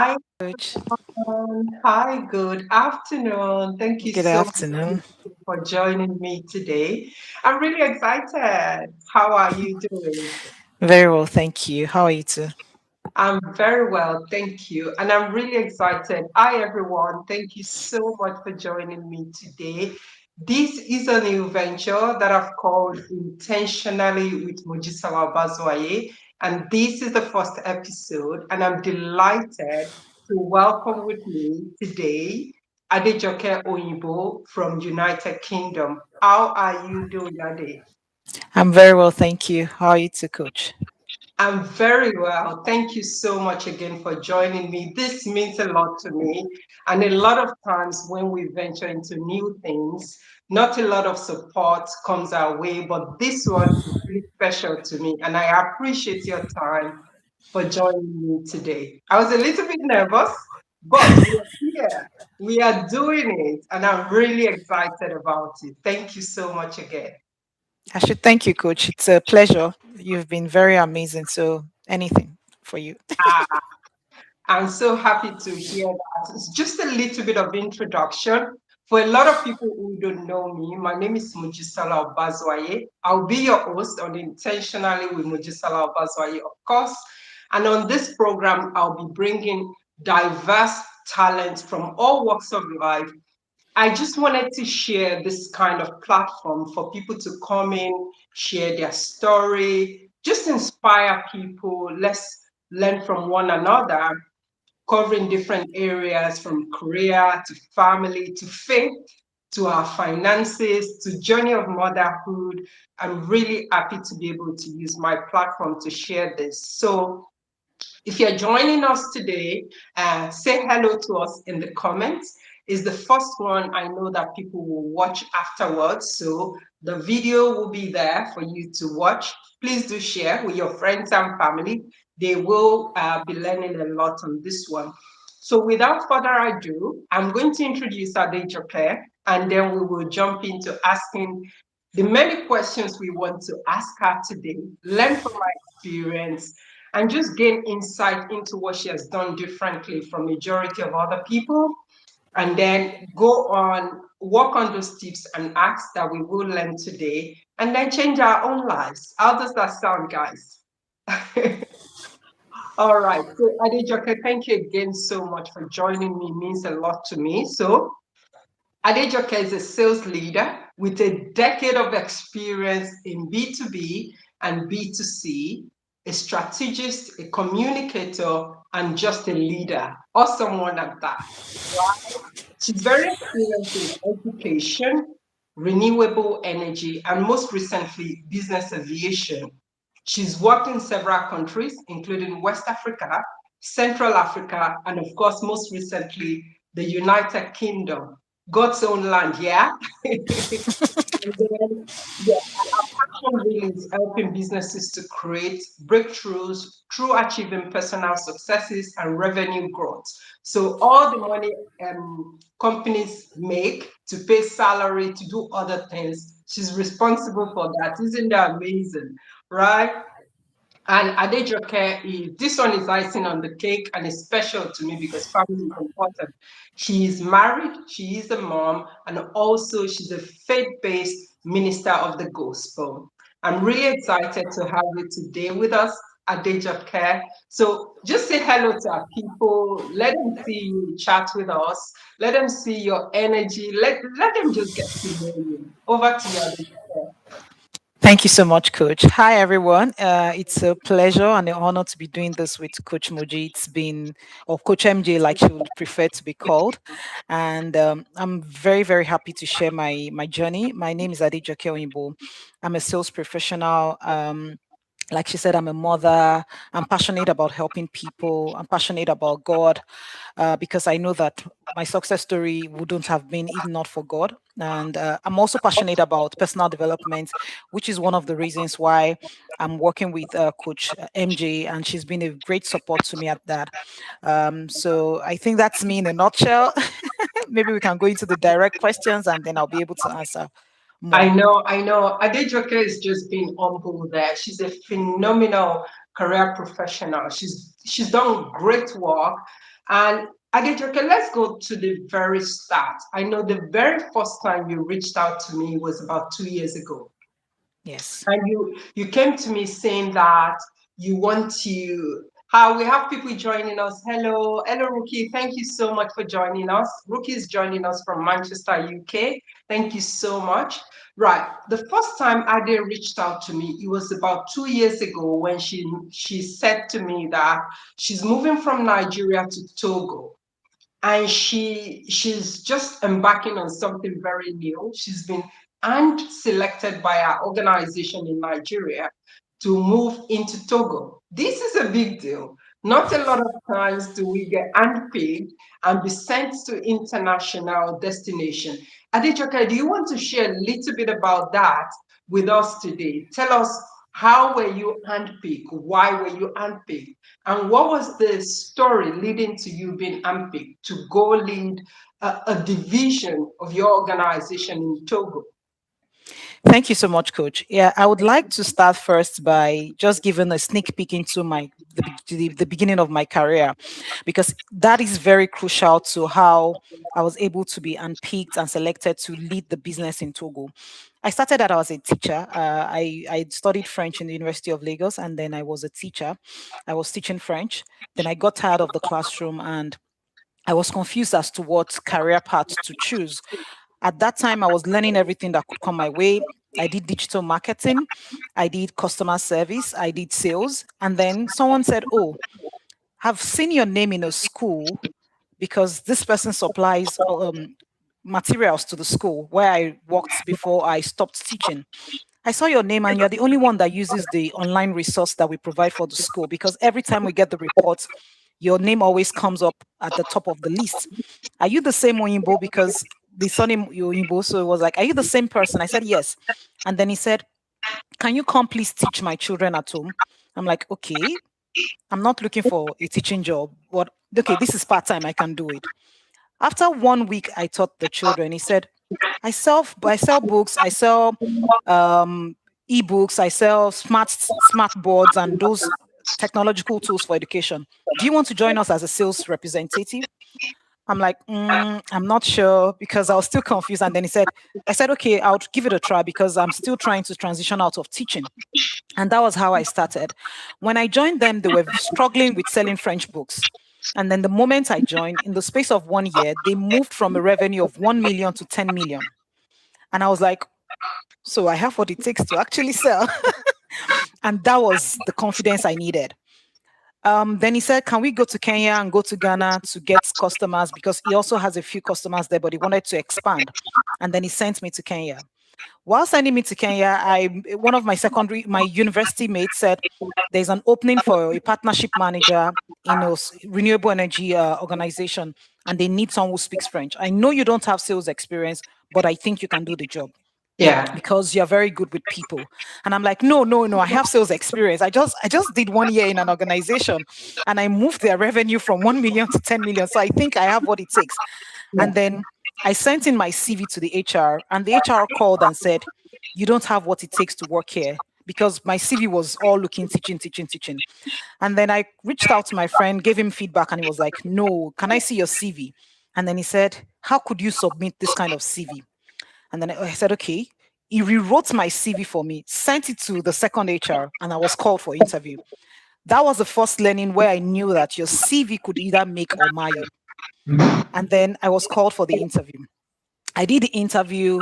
Hi, Coach. hi, good afternoon. Thank you Good so much afternoon. for joining me today. I'm really excited. How are you doing? Very well, thank you. How are you too? I'm very well, thank you. And I'm really excited. Hi, everyone. Thank you so much for joining me today. This is a new venture that I've called Intentionally with Mojisola Obazuaye. And this is the first episode. And I'm delighted to welcome with me today Adejoke Oyibo from United Kingdom. How are you doing, Ade? I'm very well, thank you. How are you too, Coach? I'm very well. Thank you so much again for joining me. This means a lot to me. And a lot of times when we venture into new things, not a lot of support comes our way, but this one is really special to me. And I appreciate your time for joining me today. I was a little bit nervous, but we are here. We are doing it. And I'm really excited about it. Thank you so much again. I should thank you, Coach. It's a pleasure. You've been very amazing. So, anything for you. I'm so happy to hear that. It's just a little bit of introduction. For a lot of people who don't know me, my name is Mojisola Obazuaye. I'll be your host on Intentionally with Mojisola Obazuaye, of course. And on this program, I'll be bringing diverse talents from all walks of life. I just wanted to share this kind of platform for people to come in, share their story, just inspire people. Let's learn from one another, covering different areas from career to family to faith to our finances to journey of motherhood. I'm really happy to be able to use my platform to share this. So if you're joining us today, say hello to us in the comments. Is the first one I know that people will watch afterwards. So the video will be there for you to watch. Please do share with your friends and family. They will be learning a lot on this one. So without further ado, I'm going to introduce Adejoke, and then we will jump into asking the many questions we want to ask her today, learn from her experience, and just gain insight into what she has done differently from majority of other people, and then go on work on those tips and acts that we will learn today, and then change our own lives. How does that sound, guys? All right. So Adejoke, thank you again so much for joining me. It means a lot to me. So Adejoke is a sales leader with a decade of experience in B2B and B2C, a strategist, a communicator, and just a leader, or someone like that. Right? She's very experienced in education, renewable energy, and most recently, business aviation. She's worked in several countries, including West Africa, Central Africa, and of course, most recently, the United Kingdom. God's own land, yeah? And then, yeah, and our passion really is helping businesses to create breakthroughs through achieving personal successes and revenue growth. So all the money companies make to pay salary, to do other things, she's responsible for that. Isn't that amazing? Right? And Adejoke, this one is icing on the cake and it's special to me because family is important. She is married, she is a mom, and also she's a faith-based minister of the gospel. I'm really excited to have you today with us, Adejoke. So just say hello to our people. Let them see you chat with us. Let them see your energy. Let them just get to know you. Over to you, Adejoke. Thank you so much, Coach. Hi, everyone. It's a pleasure and an honor to be doing this with Coach Moji. It's been, or Coach MJ, like she would prefer to be called. And I'm very, very happy to share my journey. My name is Adejoke Oyinbo. I'm a sales professional. Like she said, I'm a mother. I'm passionate about helping people. I'm passionate about God, because I know that my success story wouldn't have been if not for God. And I'm also passionate about personal development, which is one of the reasons why I'm working with Coach MJ, and she's been a great support to me at that. So I think that's me in a nutshell. Maybe we can go into the direct questions, and then I'll be able to answer more. I know. Adejoke is just being humble there. She's a phenomenal career professional. She's done great work, And Adejoke, let's go to the very start. I know the very first time you reached out to me was about 2 years ago. Yes. And you came to me saying that you want to how we have people joining us. Hello, Rookie. Thank you so much for joining us. Rookie is joining us from Manchester, UK. Thank you so much. Right. The first time Ade reached out to me, it was about 2 years ago when she said to me that she's moving from Nigeria to Togo, and she's just embarking on something very new. She's been hand selected by our organization in Nigeria to move into Togo. This is a big deal. Not a lot of times do we get handpicked and be sent to international destination. Adejoke, do you want to share a little bit about that with us today? Tell us, how were you handpicked? Why were you handpicked? And what was the story leading to you being handpicked to go lead a division of your organization in Togo? Thank you so much, Coach. Yeah, I would like to start first by just giving a sneak peek into the beginning of my career, because that is very crucial to how I was able to be unpicked and selected to lead the business in Togo. I started out as a teacher. I studied French in the University of Lagos, and then I was a teacher. I was teaching French. Then I got tired of the classroom, and I was confused as to what career path to choose. At that time, I was learning everything that could come my way. I did digital marketing, I did customer service, I did sales. And then someone said, "Oh, have seen your name in a school because this person supplies materials to the school where I worked before I stopped teaching. I saw your name and you're the only one that uses the online resource that we provide for the school, because every time we get the reports, your name always comes up at the top of the list. Are you the same Oyinbo?" Because the surname Oyinbo, so it was like, "Are you the same person?" I said, "Yes." And then he said, "Can you come please teach my children at home?" I'm like, "Okay, I'm not looking for a teaching job, but okay, this is part time. I can do it." After 1 week, I taught the children. He said, I sell books, I sell um, ebooks, I sell smart boards and those technological tools for education. Do you want to join us as a sales representative?" I'm like, I'm not sure, because I was still confused. And then I said, "Okay, I'll give it a try because I'm still trying to transition out of teaching." And that was how I started. When I joined them, they were struggling with selling French books. And then the moment I joined, in the space of 1 year, they moved from a revenue of 1 million to 10 million. And I was like, so I have what it takes to actually sell. And that was the confidence I needed. Then he said, "Can we go to Kenya and go to Ghana to get customers?" Because he also has a few customers there, but he wanted to expand. And then he sent me to Kenya. While sending me to Kenya, one of my university mates said, "There's an opening for a partnership manager in a renewable energy organization, and they need someone who speaks French. I know you don't have sales experience, but I think you can do the job Yeah. because you're very good with people." And I'm like, "No, no, no, I have sales experience. I just did 1 year in an organization and I moved their revenue from 1 million to 10 million. So I think I have what it takes." And then I sent in my CV to the HR, and the HR called and said, "You don't have what it takes to work here." Because my CV was all looking teaching, teaching, teaching. And then I reached out to my friend, gave him feedback, and he was like, "No, can I see your CV?" And then he said, "How could you submit this kind of CV?" And then I said, "Okay." He rewrote my CV for me, sent it to the second HR, and I was called for interview. That was the first learning where I knew that your CV could either make or mar you. And then I was called for the interview. I did the interview.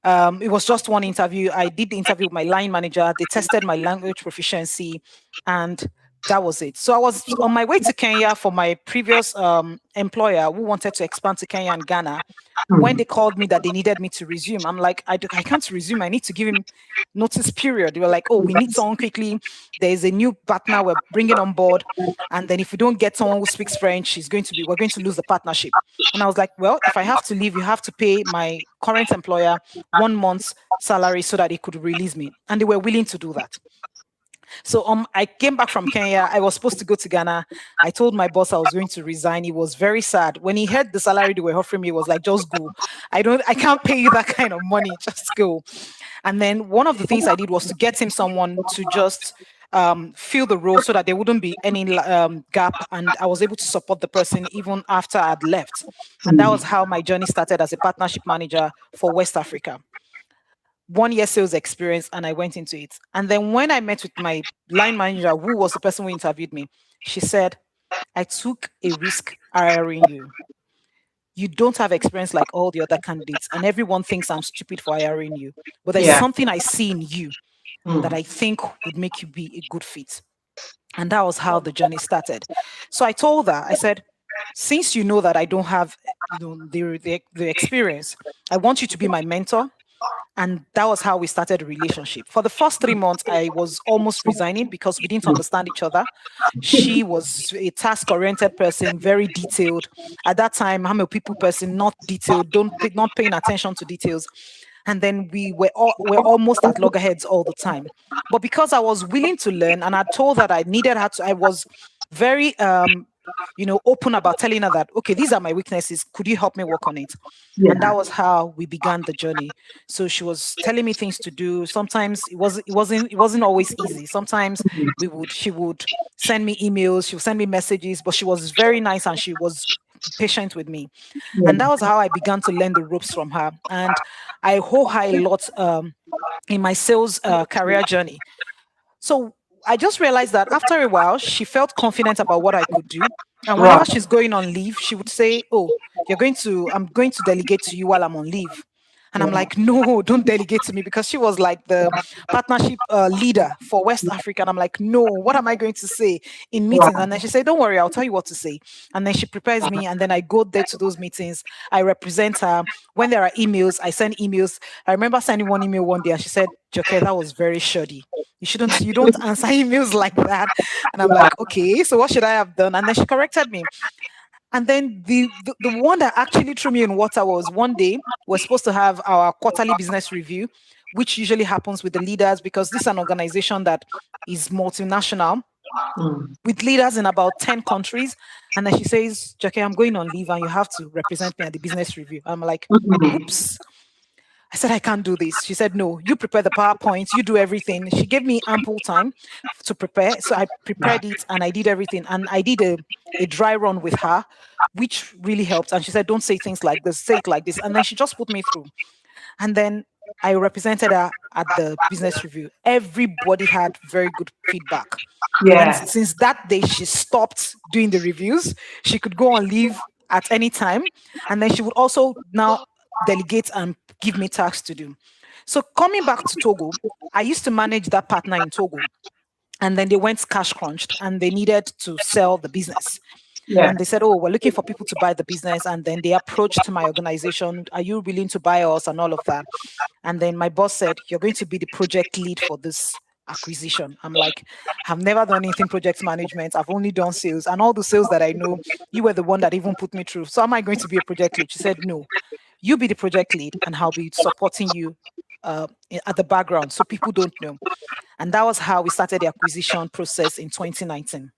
It was just one interview. I did the interview with my line manager. They tested my language proficiency, and that was it. So I was on my way to Kenya for my previous employer who wanted to expand to Kenya and Ghana. When they called me that they needed me to resume, I'm like, I can't resume. I need to give him notice period. They were like, "Oh, we need someone quickly. There is a new partner we're bringing on board. And then if we don't get someone who speaks French, we're going to lose the partnership." And I was like, "Well, if I have to leave, you have to pay my current employer 1 month's salary so that he could release me." And they were willing to do that. So I came back from Kenya. I was supposed to go to Ghana. I told my boss I was going to resign. He was very sad. When he heard the salary they were offering me, he was like, "Just go. I can't pay you that kind of money. Just go." And then one of the things I did was to get him someone to just fill the role so that there wouldn't be any gap, and I was able to support the person even after I'd left. And that was how my journey started as a partnership manager for West Africa. 1 year sales experience, and I went into it. And then when I met with my line manager, who was the person who interviewed me, she said, I took a risk hiring you. You don't have experience like all the other candidates, and everyone thinks I'm stupid for hiring you. But there's Yeah. something I see in you that Mm. I think would make you be a good fit. And that was how the journey started. So I told her, I said, since you know that I don't have the experience, I want you to be my mentor. And that was how we started a relationship. For the first 3 months, I was almost resigning because we didn't understand each other. She was a task oriented person, very detailed. At that time, I'm a people person, not detailed, not paying attention to details. And then we're almost at loggerheads all the time. But because I was willing to learn, and I told that I needed her to, I was very open about telling her that, okay, these are my weaknesses. Could you help me work on it? And that Yeah. was how we began the journey. So she was telling me things to do. Sometimes it wasn't always easy. Sometimes she would send me emails, she would send me messages, but she was very nice and she was patient with me. And that Yeah. was how I began to learn the ropes from her. And I owe her a lot in my sales career journey. So I just realized that after a while, she felt confident about what I could do. And Wow. whenever she's going on leave, she would say, oh, I'm going to delegate to you while I'm on leave. And I'm Wow. like, no, don't delegate to me, because she was like the partnership leader for West Africa. And I'm like, no, what am I going to say in meetings? Wow. And then she said, don't worry, I'll tell you what to say. And then she prepares me. And then I go there to those meetings. I represent her. When there are emails, I send emails. I remember sending one email one day and she said, Joke, that was very shoddy. You don't answer emails like that. And I'm Wow. like, okay, so what should I have done? And then she corrected me. And then the one that actually threw me in water was one day we're supposed to have our quarterly business review, which usually happens with the leaders, because this is an organization that is multinational Mm. with leaders in about 10 countries. And then she says, Jackie, I'm going on leave and you have to represent me at the business review. I'm like, Mm. oops. I said, I can't do this. She said, no, you prepare the PowerPoint, you do everything. She gave me ample time to prepare. So I prepared it and I did everything. And I did a dry run with her, which really helped. And she said, don't say things like this, say it like this. And then she just put me through. And then I represented her at the business review. Everybody had very good feedback. And Yeah. since that day, she stopped doing the reviews. She could go on leave at any time. And then she would also now delegate and give me tasks to do. So coming back to Togo, I used to manage that partner in Togo. And then they went cash crunched and they needed to sell the business. Yeah. And they said, oh, we're looking for people to buy the business. And then they approached my organization. Are you willing to buy us and all of that? And then my boss said, you're going to be the project lead for this acquisition. I'm like, I've never done anything project management. I've only done sales. And all the sales that I know, you were the one that even put me through. So am I going to be a project lead? She said, no, you be the project lead and I'll be supporting you at the background so people don't know. And that was how we started the acquisition process in 2019.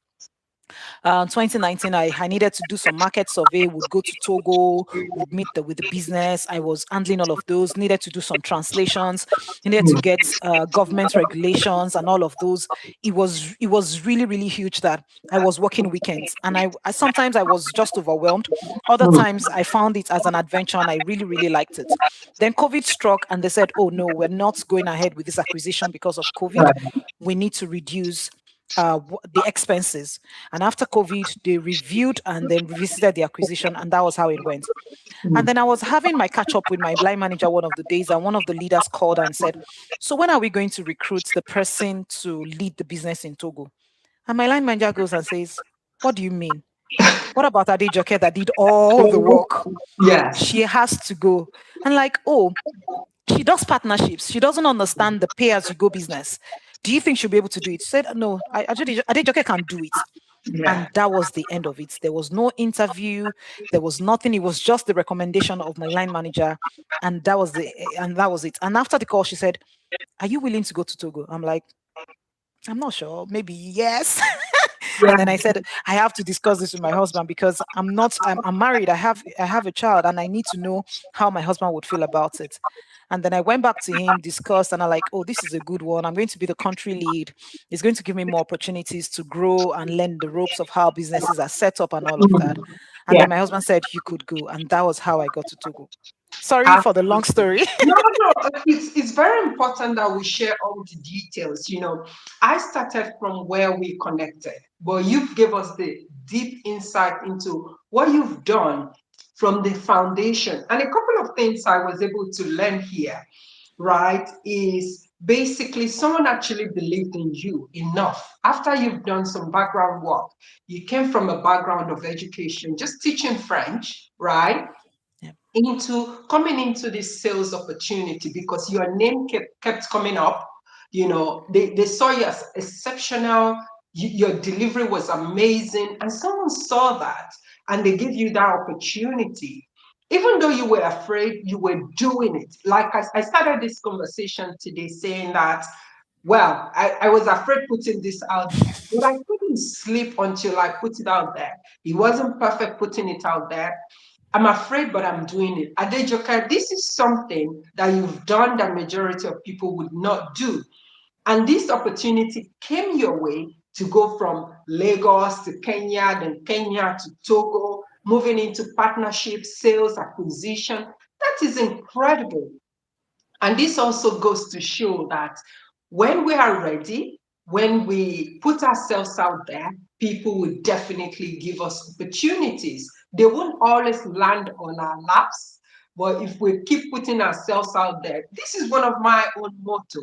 2019, I needed to do some market survey, would go to Togo, would meet with the business. I was handling all of those, needed to do some translations, needed to Mm. get government regulations and all of those. It was really, really huge that I was working weekends. And I sometimes I was just overwhelmed. Other Mm. times I found it as an adventure and I really, really liked it. Then COVID struck and they said, oh no, we're not going ahead with this acquisition because of COVID. Right. We need to reduce the expenses. And after COVID, they reviewed and then revisited the acquisition, and that was how it went. And Mm. then I was having my catch up with my line manager one of the days, and one of the leaders called and said, so when are we going to recruit the person to lead the business in Togo? And my line manager goes and says, what do you mean? What about Adejoke that did all the work? Yes. She has to go. And like, oh, she does partnerships. She doesn't understand the pay as you go business. Do you think she'll be able to do it? She said, no, Adejoke can do it. Yeah. And that was the end of it. There was no interview, there was nothing. It was just the recommendation of my line manager, and that was it. And after the call, she said, are you willing to go to Togo? I'm like, I'm not sure. Maybe yes. Yeah. And then I said, I have to discuss this with my husband because I'm married. I have a child and I need to know how my husband would feel about it. And then I went back to him, discussed, and I'm like, oh, this is a good one. I'm going to be the country lead. It's going to give me more opportunities to grow and learn the ropes of how businesses are set up and all of that. Mhm. And Yeah. then my husband said, you could go. And that was how I got to Togo. Sorry for the long Absolutely. story. No, no, it's very important that we share all the details. I started from where we connected, but you gave us the deep insight into what you've done from the foundation. And a couple of things I was able to learn here, right, is basically someone actually believed in you enough after you've done some background work. You came from a background of education, just teaching French, right? Yeah. Into coming into this sales opportunity because your name kept coming up. They saw you as exceptional. Your delivery was amazing, and someone saw that and they gave you that opportunity. Even though you were afraid, you were doing it. Like I started this conversation today saying that, well, I was afraid putting this out there, but I couldn't sleep until I put it out there. It wasn't perfect putting it out there. I'm afraid, but I'm doing it. Adejoka, this is something that you've done that majority of people would not do. And this opportunity came your way to go from Lagos to Kenya, then Kenya to Togo, moving into partnership, sales, acquisition. That is incredible. And this also goes to show that when we are ready, when we put ourselves out there, people will definitely give us opportunities. They won't always land on our laps, but if we keep putting ourselves out there, this is one of my own motto: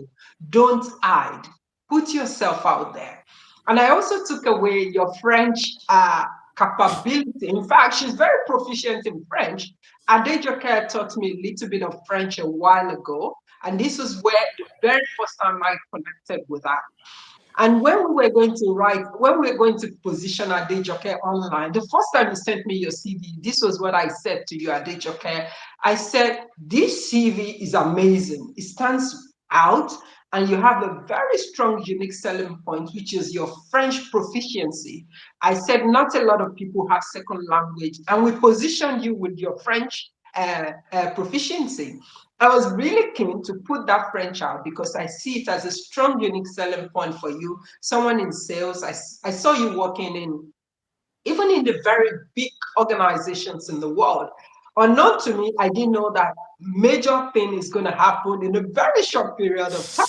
don't hide, put yourself out there. And I also took away your French capability. In fact, she's very proficient in French. Adejoke taught me a little bit of French a while ago, and this was where the very first time I connected with her. And when we were going to position Adejoke online, the first time you sent me your CV, this was what I said to you, Adejoke. I said, this CV is amazing. It stands out, and you have a very strong, unique selling point, which is your French proficiency. I said, not a lot of people have second language, and we positioned you with your French proficiency. I was really keen to put that French out because I see it as a strong, unique selling point for you. Someone in sales, I saw you working in, even in the very big organizations in the world. Unknown to me, I didn't know that major thing is going to happen in a very short period of time.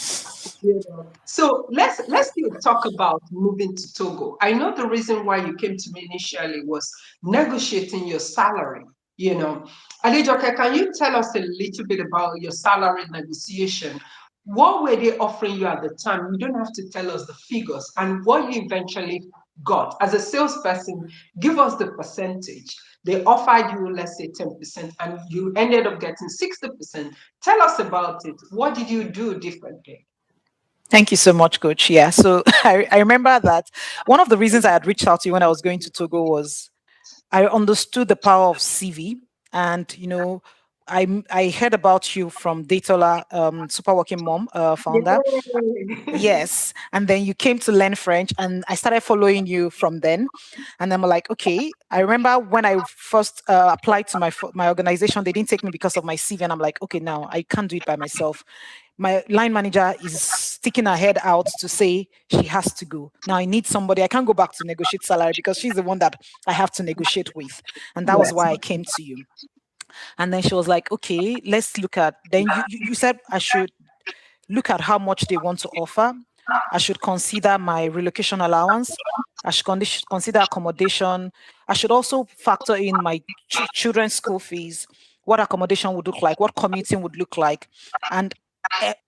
So let's still talk about moving to Togo. I know the reason why you came to me initially was negotiating your salary. You know, Adejoke, can you tell us a little bit about your salary negotiation? What were they offering you at the time? You don't have to tell us the figures and what you eventually got. As a salesperson, give us the percentage. They offered you, let's say, 10%, and you ended up getting 60%. Tell us about it. What did you do differently? Thank you so much, Coach. Yeah. So I remember that one of the reasons I had reached out to you when I was going to Togo was I understood the power of CV. And, I heard about you from Datola, Super Working Mom founder. Yay. Yes. And then you came to learn French, and I started following you from then. And I'm like, okay. I remember when I first applied to my organization, they didn't take me because of my CV. And I'm like, okay, now I can't do it by myself. My line manager is sticking her head out to say she has to go. Now I need somebody. I can't go back to negotiate salary because she's the one that I have to negotiate with. And that was Yes. why I came to you. And then she was like, okay, let's look at, then you said I should look at how much they want to offer. I should consider my relocation allowance. I should consider accommodation. I should also factor in my children's school fees, what accommodation would look like, what commuting would look like, and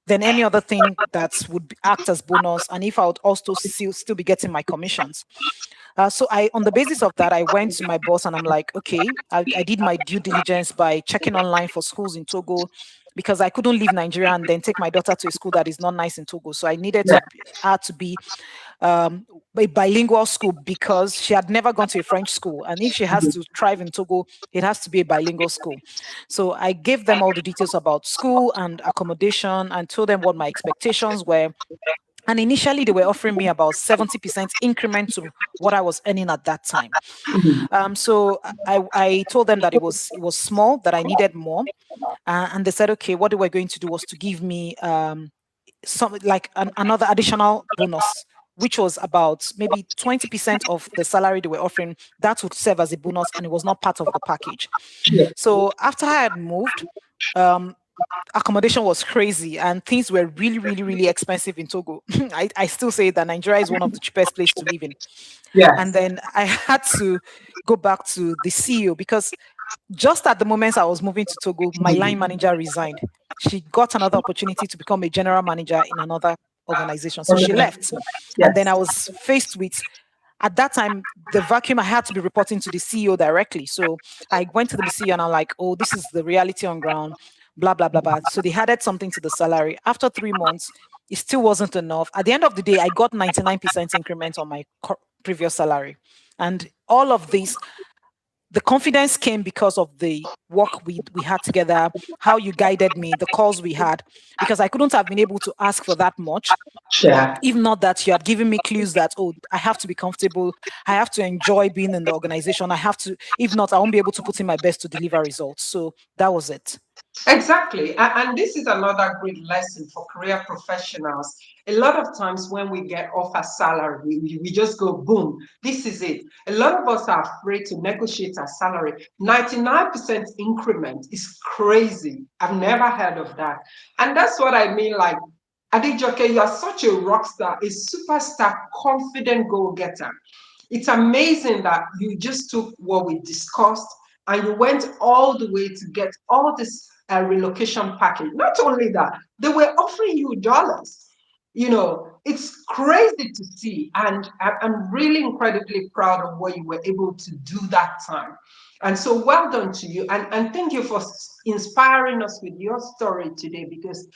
then any other thing that would act as bonus, and if I would also still be getting my commissions. So on the basis of that, I went to my boss and I'm like, okay, I did my due diligence by checking online for schools in Togo because I couldn't leave Nigeria and then take my daughter to a school that is not nice in Togo. So I needed Yeah. her to be um, a bilingual school because she had never gone to a French school. And if she has to thrive in Togo, it has to be a bilingual school. So I gave them all the details about school and accommodation and told them what my expectations were. And initially, they were offering me about 70% increment to what I was earning at that time. Mm. So I told them that it was small, that I needed more. And they said, okay, what they were going to do was to give me some like another additional bonus, which was about maybe 20% of the salary they were offering. That would serve as a bonus, and it was not part of the package. Yeah. So after I had moved, um, accommodation was crazy and things were really, really, really expensive in Togo. I still say that Nigeria is one of the cheapest places to live in. And Yes. then I had to go back to the CEO because just at the moment I was moving to Togo, my line manager resigned. She got another opportunity to become a general manager in another organization. So she left. And then I Yes. was faced with, at that time, the vacuum, I had to be reporting to the CEO directly. So I went to the CEO and I'm like, oh, this is the reality on ground, blah, blah, blah, blah. So they added something to the salary. After 3 months, it still wasn't enough. At the end of the day, I got 99% increment on my previous salary. And all of this, the confidence came because of the work we had together, how you guided me, the calls we had, because I couldn't have been able to ask for that much Yeah. if not that you had given me clues that, oh, I have to be comfortable, I have to enjoy being in the organization, I have to, if not, I won't be able to put in my best to deliver results. So that was it. Exactly. And this is another great lesson for career professionals. A lot of times when we get off a salary, we just go, boom, this is it. A lot of us are afraid to negotiate a salary. 99% increment is crazy. I've never heard of that. And that's what I mean. Like, Adijoke, you are such a rock star, a superstar, confident goal getter. It's amazing that you just took what we discussed and you went all the way to get all this relocation package. Not only that, they were offering you dollars. You know, it's crazy to see. And I'm really incredibly proud of what you were able to do that time. And so well done to you. And thank you for inspiring us with your story today, because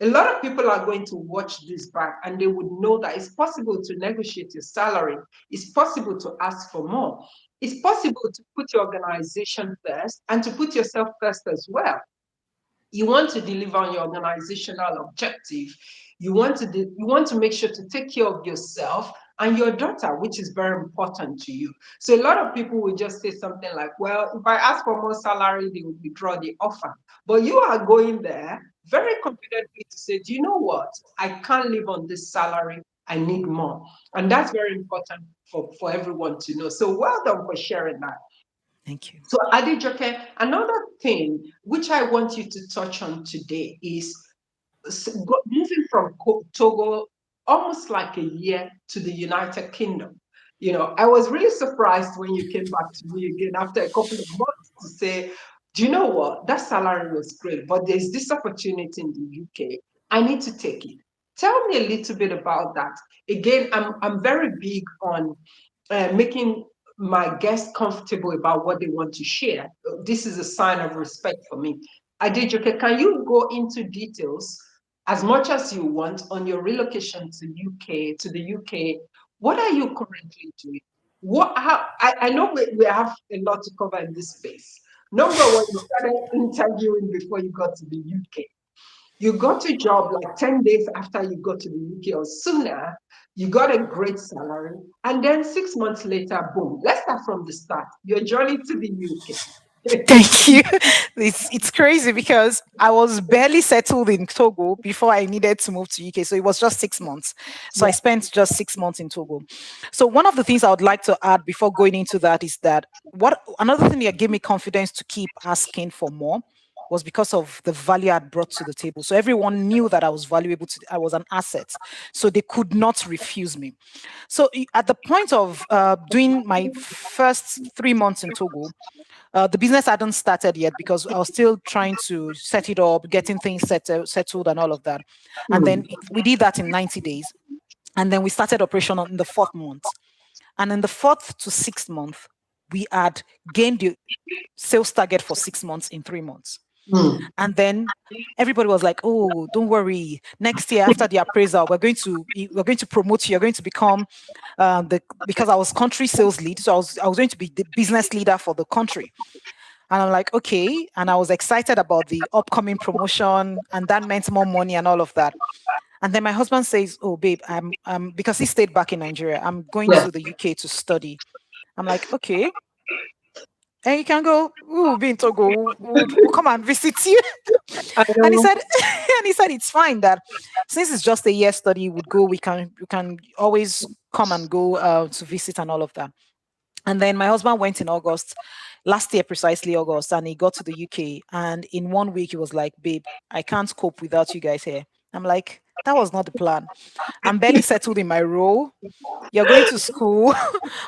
a lot of people are going to watch this back and they would know that it's possible to negotiate your salary. It's possible to ask for more. It's possible to put your organization first and to put yourself first as well. You want to deliver on your organizational objective. You want to make sure to take care of yourself and your daughter, which is very important to you. So a lot of people will just say something like, well, if I ask for more salary, they will withdraw the offer. But you are going there very confidently to say, do you know what, I can't live on this salary, I need more. And that's very important for everyone to know. So well done for sharing that. Thank you. So, Adejoke, another thing which I want you to touch on today is moving from Togo almost like a year to the United Kingdom. You know, I was really surprised when you came back to me again after a couple of months to say, do you know what? That salary was great, but there's this opportunity in the UK. I need to take it. Tell me a little bit about that. Again, I'm very big on making my guests comfortable about what they want to share. This is a sign of respect for me. Adejoke, can you go into details as much as you want on your relocation to the UK? What are you currently doing? I know we have a lot to cover in this space. Number one, you started interviewing before you got to the UK. You got a job like 10 days after you got to the UK or sooner. You got a great salary. And then 6 months later, boom, let's start from the start. Your journey to the UK. Thank you. It's crazy because I was barely settled in Togo before I needed to move to UK. So it was just 6 months. So I Yeah. spent just 6 months in Togo. So one of the things I would like to add before going into that is that what another thing that gave me confidence to keep asking for more was because of the value I'd brought to the table. So everyone knew that I was valuable to, I was an asset. So they could not refuse me. So at the point of doing my first 3 months in Togo, the business hadn't started yet because I was still trying to set it up, getting things settled and all of that. And then Hmm. we did that in 90 days. And then we started operation in the fourth month. And in the fourth to sixth month, we had gained the sales target for 6 months in 3 months. Hmm. And then everybody was like, "Oh, don't worry. Next year, after the appraisal, we're going to promote you. You're going to become the because I was country sales lead, so I was going to be the business leader for the country." And I'm like, okay. And I was excited about the upcoming promotion, and that meant more money and all of that. And then my husband says, "Oh, babe, I'm because he stayed back in Nigeria. I'm going Yeah. to the UK to study." I'm like, "Okay, and you can go. We'll be in Togo. We'll come and visit you." I And he know. said, and he said it's fine that since it's just a year study, would go. We can always come and go to visit and all of that. And then my husband went in August, last year, precisely August, and he got to the UK. And in 1 week, he was like, "Babe, I can't cope without you guys here." I'm like, "That was not the plan. I'm barely settled in my role. You're going to school.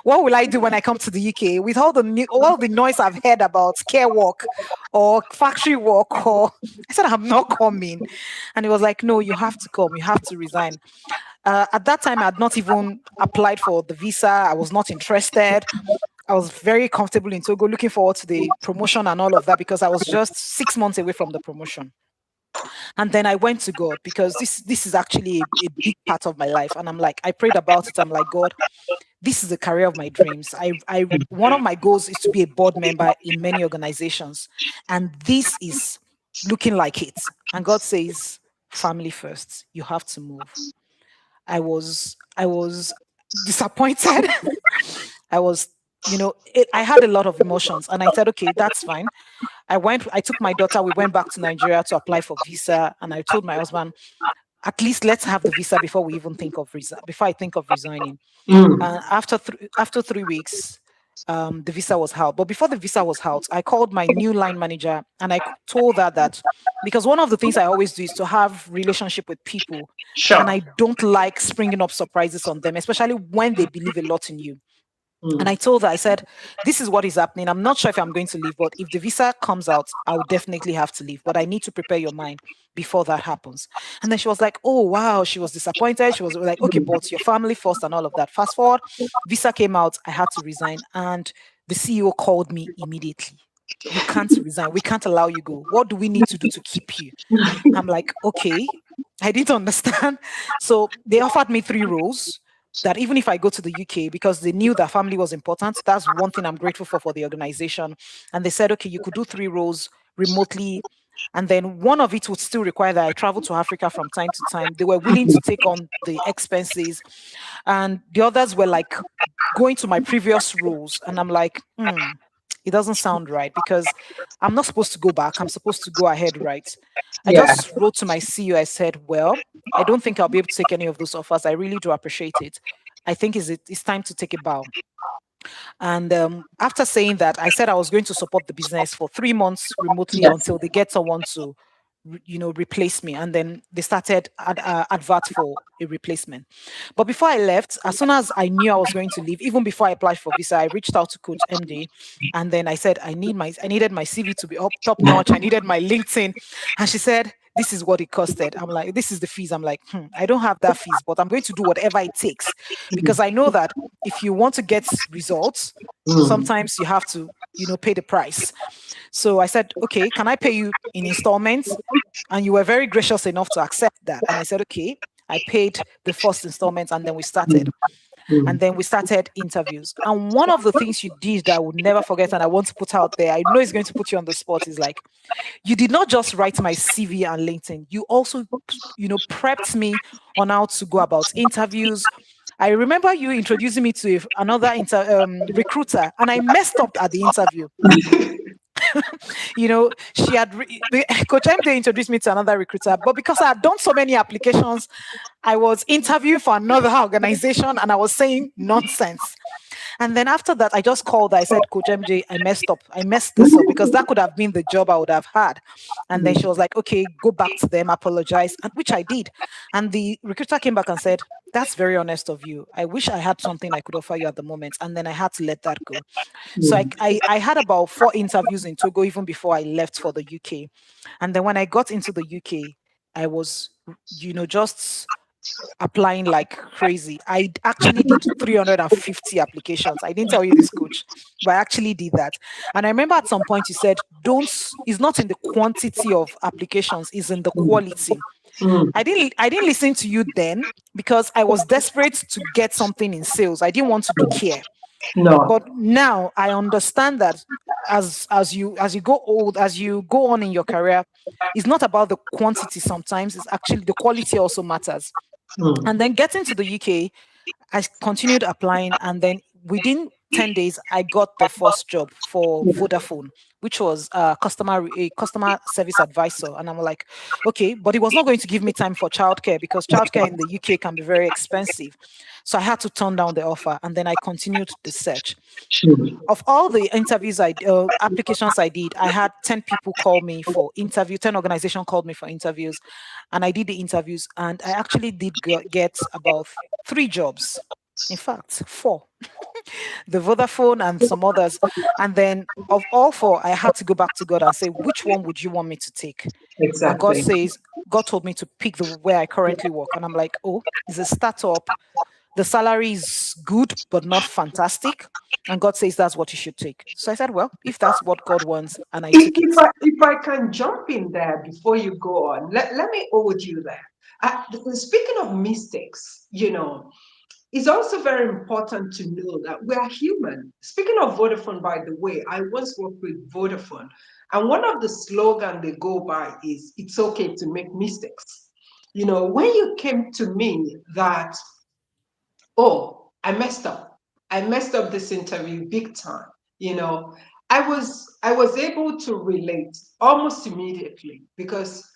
What will I do when I come to the UK with all the noise I've heard about care work or factory work?" Or I said, "I'm not coming." And he was like, "No, you have to come. You have to resign." At that time, I had not even applied for the visa. I was not interested. I was very comfortable in Togo, looking forward to the promotion and all of that because I was just 6 months away from the promotion. And then I went to God because this is actually a big part of my life. And I'm like, I prayed about it. I'm like, "God, this is the career of my dreams. I one of my goals is to be a board member in many organizations, and this is looking like it." And God says, "Family first. You have to move." I was disappointed. I was, I had a lot of emotions, and I said, "Okay, that's fine." I took my daughter, we went back to Nigeria to apply for visa, and I told my husband, "At least let's have the visa before we even before I think of resigning." Mm. After 3 weeks, the visa was out. But before the visa was out, I called my new line manager and told her that because one of the things I always do is to have relationship with people, and Sure. I don't like springing up surprises on them, especially when they believe a lot in you. And I Mm. told her, I said, "This is what is happening. I'm not sure if I'm going to leave, but if the visa comes out, I'll definitely have to leave. But I need to prepare your mind before that happens." And then she was like, "Oh, wow." She was disappointed. She was like, "Okay, but your family first and all of that." Fast forward, visa came out. I had to resign. And the CEO called me immediately. "You can't resign. We can't allow you go. What do we need to do to keep you?" I'm like, "Okay." I didn't understand. So they offered me 3 roles that even if I go to the UK, because they knew that family was important, that's one thing I'm grateful for the organization. And they said, "Okay, you could do 3 roles remotely. And then one of it would still require that I travel to Africa from time to time." They were willing to take on the expenses. And the others were like going to my previous roles. And I'm like, it doesn't sound right because I'm not supposed to go back. I'm supposed to go ahead, right? I Yeah. just wrote to my CEO. I said, "Well, I don't think I'll be able to take any of those offers. I really do appreciate it. I think it's time to take a bow." And after saying that, I said I was going to support the business for 3 months remotely Yes. until they get someone to, replace me. And then they started advert for a replacement. But before I left, as soon as I knew I was going to leave, even before I applied for visa, I reached out to Coach MD, and then I said I needed my CV to be up top notch. I needed my LinkedIn, and she said, "This is what it costed." I'm like, "This is the fees." I'm like, I don't have that fees, but I'm going to do whatever it takes because I know that if you want to get results, Mm. sometimes you have to, pay the price. So I said, "Okay, can I pay you in installments?" And you were very gracious enough to accept that. And I said, "Okay." I paid the first installment, and then we started. Mm. Mm. And then we started interviews. And one of the things you did that I would never forget and I want to put out there, I know it's going to put you on the spot, is like, you did not just write my CV and LinkedIn. You also, prepped me on how to go about interviews. I remember you introducing me to another recruiter, and I messed up at the interview. Coach MD introduced me to another recruiter, but because I had done so many applications, I was interviewing for another organization and I was saying nonsense. And then after that, I just called. I said, "Coach MJ, I messed up. I messed this up," because that could have been the job I would have had. And then she was like, "Okay, go back to them, apologize," and which I did. And the recruiter came back and said, "That's very honest of you. I wish I had something I could offer you at the moment." And then I had to let that go. So I, Mm. I, I had about 4 interviews in Togo even before I left for the UK. And then when I got into the UK, I was, just applying like crazy. I actually did 350 applications. I didn't tell you this, coach, but I actually did that. And I remember at some point you said, "Don't, it's not in the quantity of applications, it's in the quality." Mm. I didn't listen to you then because I was desperate to get something in sales. I didn't want to do care. No. But now I understand that as you go old, as you go on in your career, it's not about the quantity sometimes, it's actually the quality also matters. Mm. And then getting to the UK, I continued applying, and then within 10 days, I got the first job for Vodafone, which was a customer service advisor. And I'm like, okay, but it was not going to give me time for childcare because childcare in the UK can be very expensive. So I had to turn down the offer, and then I continued the search. Mm. Of all the applications I did, I had 10 people call me for interview, 10 organizations called me for interviews, and I did the interviews, and I actually did get about three jobs. In fact, four, the Vodafone and some others. And then of all four, I had to go back to God and say, which one would you want me to take? And Exactly. God told me to pick the where I currently work. And I'm like, oh, it's a startup. The salary is good, but not fantastic. And God says that's what you should take. So I said, well, if that's what God wants, and I took it. If I can jump in there before you go on, let me hold you there. Speaking of mistakes, it's also very important to know that we are human. Speaking of Vodafone, by the way, I once worked with Vodafone, and one of the slogans they go by is it's okay to make mistakes. When you came to me that, oh, I messed up this interview big time, you know, I was able to relate almost immediately because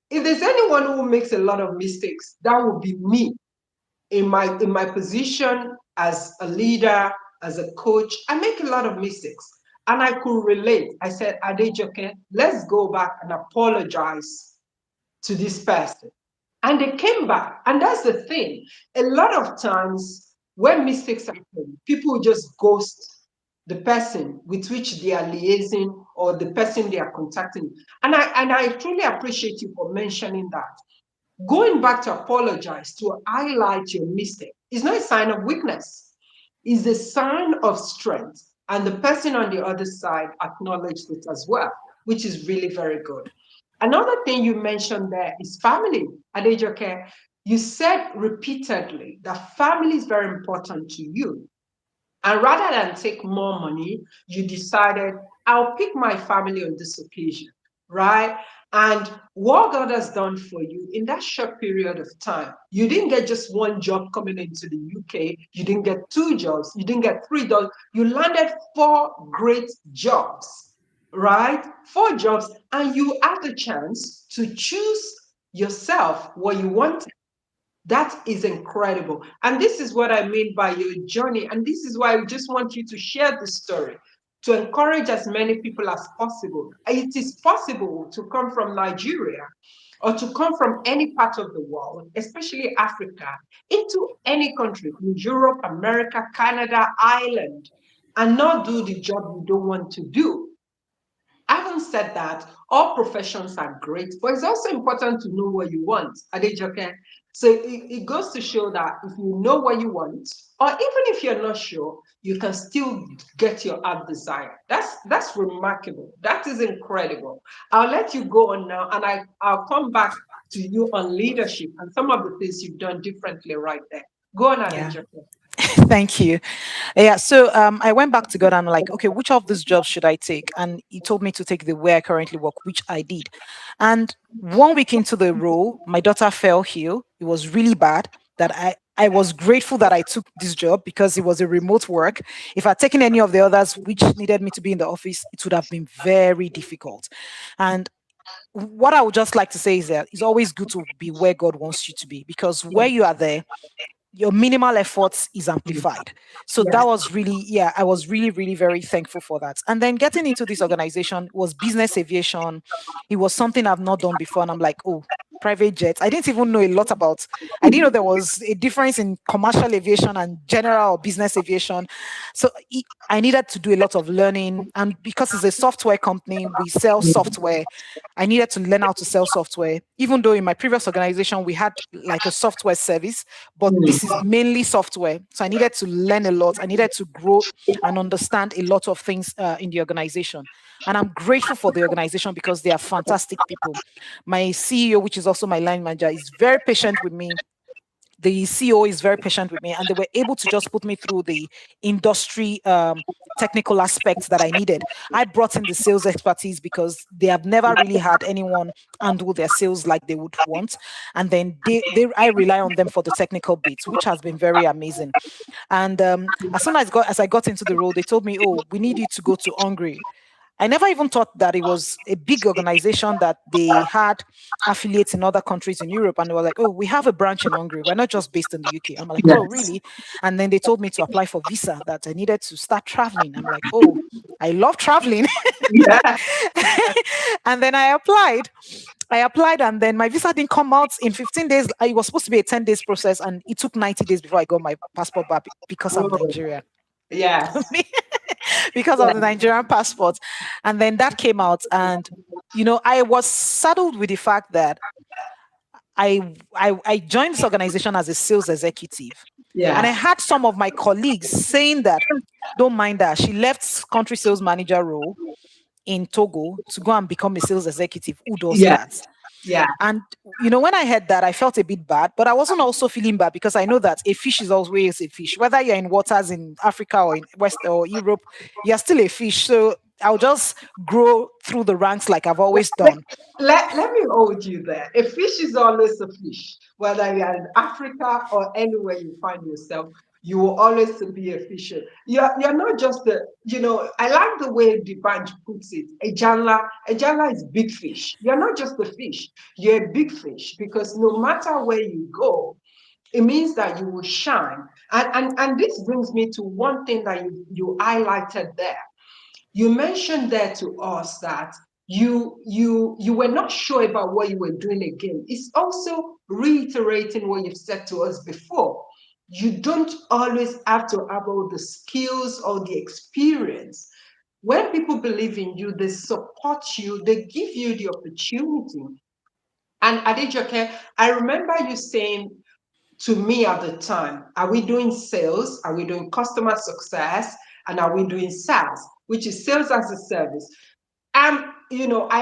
if there's anyone who makes a lot of mistakes, that would be me in my position as a leader, as a coach. I make a lot of mistakes. And I could relate. I said, Adejoke, let's go back and apologize to this person. And they came back. And that's the thing. A lot of times when mistakes happen, people just ghost the person with which they are liaising or the person they are contacting. And I truly appreciate you for mentioning that. Going back to apologize, to highlight your mistake, is not a sign of weakness. It's a sign of strength. And the person on the other side acknowledged it as well, which is really very good. Another thing you mentioned there is family. Adejoke, you said repeatedly that family is very important to you. And rather than take more money, you decided, I'll pick my family on this occasion, right? And what God has done for you in that short period of time, you didn't get just one job coming into the UK, you didn't get two jobs, you didn't get three jobs, you landed four great jobs, right? Four jobs, and you had the chance to choose yourself what you want. That is incredible. And this is what I mean by your journey. And this is why I just want you to share the story to encourage as many people as possible. It is possible to come from Nigeria or to come from any part of the world, especially Africa, into any country in Europe, America, Canada, Ireland, and not do the job you don't want to do. Having said that, all professions are great, but it's also important to know what you want. Adejoke. So it goes to show that if you know what you want, or even if you're not sure, you can still get your heart desire. That's remarkable. That is incredible. I'll let you go on now, and I'll come back to you on leadership and some of the things you've done differently right there. Go on, Yeah. Adejoke. Thank you. Yeah. So I went back to God and I'm like, okay, which of these jobs should I take? And he told me to take the where I currently work, which I did. And 1 week into the role, my daughter fell ill. It was really bad that I was grateful that I took this job because it was a remote work. If I'd taken any of the others which needed me to be in the office, it would have been very difficult. And what I would just like to say is that it's always good to be where God wants you to be because where you are there, your minimal efforts is amplified. So that Yes. was really, yeah, I was really, really very thankful for that. And then getting into this organization was business aviation. It was something I've not done before. And I'm like, oh, private jets. I didn't even know a lot about, I didn't know there was a difference in commercial aviation and general or business aviation. So I needed to do a lot of learning. And because it's a software company, we sell software. I needed to learn how to sell software, even though in my previous organization, we had like a software service, but this is mainly software. So I needed to learn a lot. I needed to grow and understand a lot of things in the organization. And I'm grateful for the organization because they are fantastic people. My CEO, which is also my line manager, is very patient with me. the CEO is very patient with me, and they were able to just put me through the industry technical aspects that I needed. I brought in the sales expertise because they have never really had anyone handle their sales like they would want, and then they I rely on them for the technical bits, which has been very amazing. And as soon as I got into the role, they told me, "Oh, we need you to go to Hungary." I never even thought that it was a big organization, that they had affiliates in other countries in Europe. And they were like, "Oh, we have a branch in Hungary. We're not just based in the UK." I'm like, "Oh, Yes. really?" And then they told me to apply for visa, that I needed to start traveling. I'm like, "Oh, I love traveling." Yeah. And then I applied. And then my visa didn't come out in 15 days. It was supposed to be a 10 days process, and it took 90 days before I got my passport back because I'm Oh, Nigerian. yes. Because of the Yeah. Nigerian passport. And then that came out, and I was saddled with the fact that I joined this organization as a sales executive. And I Yeah. had some of my colleagues saying that, "Don't mind her. She left country sales manager role in Togo to go and become a sales executive. Who does Yeah. that?" Yeah. And when I heard that, I felt a bit bad, but I wasn't also feeling bad because I know that a fish is always a fish. Whether you're in waters in Africa or in West or Europe, you're still a fish. So I'll just grow through the ranks like I've always done. Let me hold you there. A fish is always a fish, whether you're in Africa or anywhere you find yourself. You will always be a fisher. You're not just I like the way the bunch puts it. A jala is big fish. You're not just a fish, you're a big fish because no matter where you go, it means that you will shine. And this brings me to one thing that you highlighted there. You mentioned there to us that you were not sure about what you were doing again. It's also reiterating what you've said to us before. You don't always have to have all the skills or the experience. When people believe in you, they support you, they give you the opportunity. And Adejoke, I remember you saying to me at the time, are we doing sales? Are we doing customer success? And are we doing SaaS, which is sales as a service? I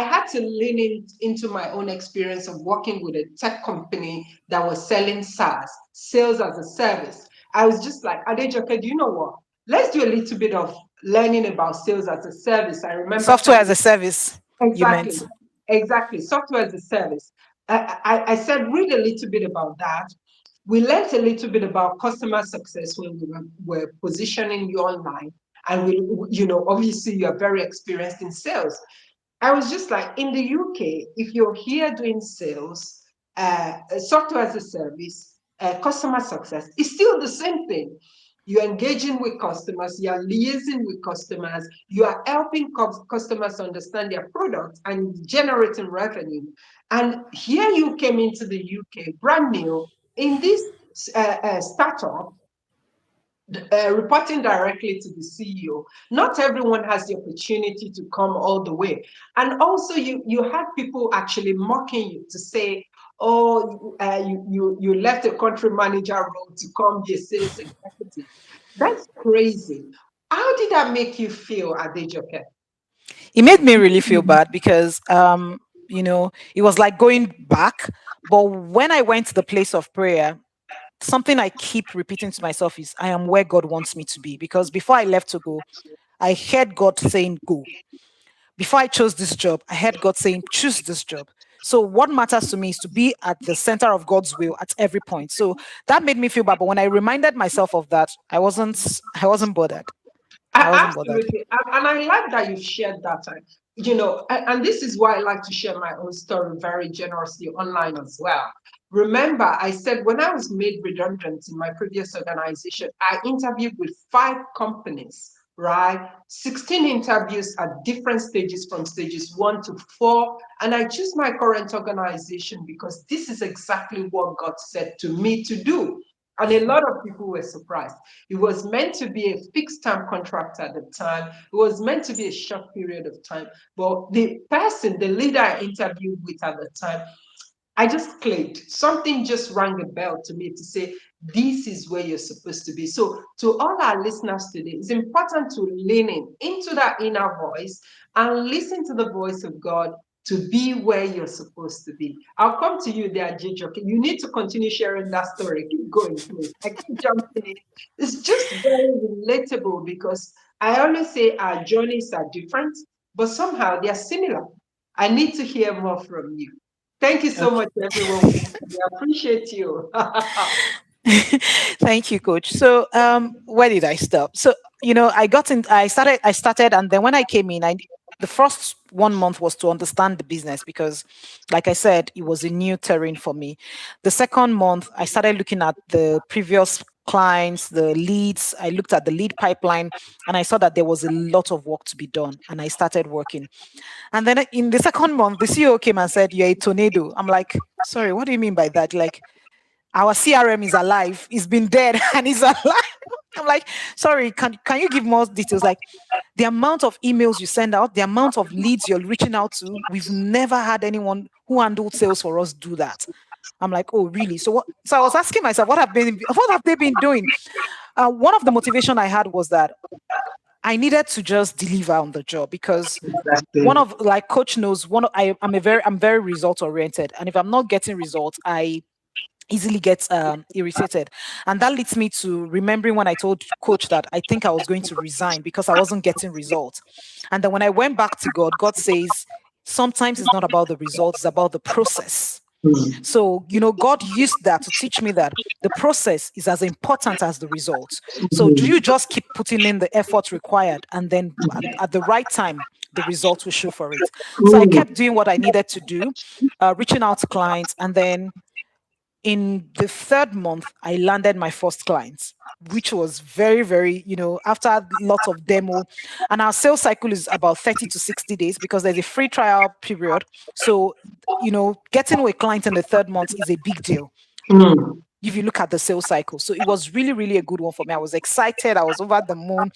had to lean into my own experience of working with a tech company that was selling SaaS, sales as a service. I was just like, Adejoke, do you know what? Let's do a little bit of learning about sales as a service. I remember Software as telling a service, you exactly, meant. exactly, software as a service. I said, read a little bit about that. We learned a little bit about customer success when were positioning you online. And obviously you're very experienced in sales. I was just like, in the UK, if you're here doing sales, software as a service, customer success, it's still the same thing. You're engaging with customers, you're liaising with customers, you are helping customers understand their products and generating revenue. And here you came into the UK, brand new, in this startup, reporting directly to the CEO. Not everyone has the opportunity to come all the way. And also, you had people actually mocking you to say, "Oh, you left a country manager role to come be a sales executive." That's crazy. How did that make you feel, Adejoke? It made me really feel bad because it was like going back. But when I went to the place of prayer, something I keep repeating to myself is, I am where God wants me to be. Because before I left to go, I heard God saying, "Go." Before I chose this job, I heard God saying, "Choose this job." So what matters to me is to be at the center of God's will at every point. So that made me feel bad. But when I reminded myself of that, I wasn't bothered. I wasn't bothered. Absolutely. And I like that you've shared that. And this is why I like to share my own story very generously online as well. Remember, I said when I was made redundant in my previous organization, I interviewed with 5 companies, right? 16 interviews at different stages from stages 1 to 4. And I choose my current organization because this is exactly what God said to me to do. And a lot of people were surprised. It was meant to be a fixed term contract at the time. It was meant to be a short period of time. But the leader I interviewed with at the time, I just clicked. Something just rang a bell to me to say, this is where you're supposed to be. So, to all our listeners today, it's important to lean into that inner voice and listen to the voice of God to be where you're supposed to be. I'll come to you there, Jijoke. You need to continue sharing that story. Keep going, please. I keep jumping in. It's just very relatable because I always say our journeys are different, but somehow they are similar. I need to hear more from you. Thank you so Okay. much, everyone. I appreciate you. Thank you, coach. So, where did I stop? So, I started, and then when I came in, the first 1 month was to understand the business because, like I said, it was a new terrain for me. The second month, I started looking at the previous clients, the leads. I looked at the lead pipeline, and I saw that there was a lot of work to be done, and I started working. And then in the second month, the CEO came and said, "You're a tornado." I'm like, "Sorry, what do you mean by that?" Like, our CRM is alive. It's been dead and it's alive. I'm like, "Sorry, can you give more details?" Like, the amount of emails you send out, the amount of leads you're reaching out to, we've never had anyone who handled sales for us do that. I'm like, "Oh, really?" So what? So I was asking myself, what have they been doing? One of the motivation I had was that I needed to just deliver on the job because one Exactly. of, like coach knows, I'm very result oriented, and if I'm not getting results, I easily gets irritated. And that leads me to remembering when I told coach that I think I was going to resign because I wasn't getting results. And then when I went back to God, God says, sometimes it's not about the results, it's about the process. Mm, So, God used that to teach me that the process is as important as the results. So, do you mm, just keep putting in the effort required, and then at the right time, the results will show for it? So, I mm. kept doing what I needed to do, reaching out to clients, and then in the third month, I landed my first client, which was very, very, after lots of demo. And our sales cycle is about 30 to 60 days because there's a free trial period. So, getting a client in the third month is a big deal Mm, if you look at the sales cycle. So it was really, really a good one for me. I was excited. I was over the moon.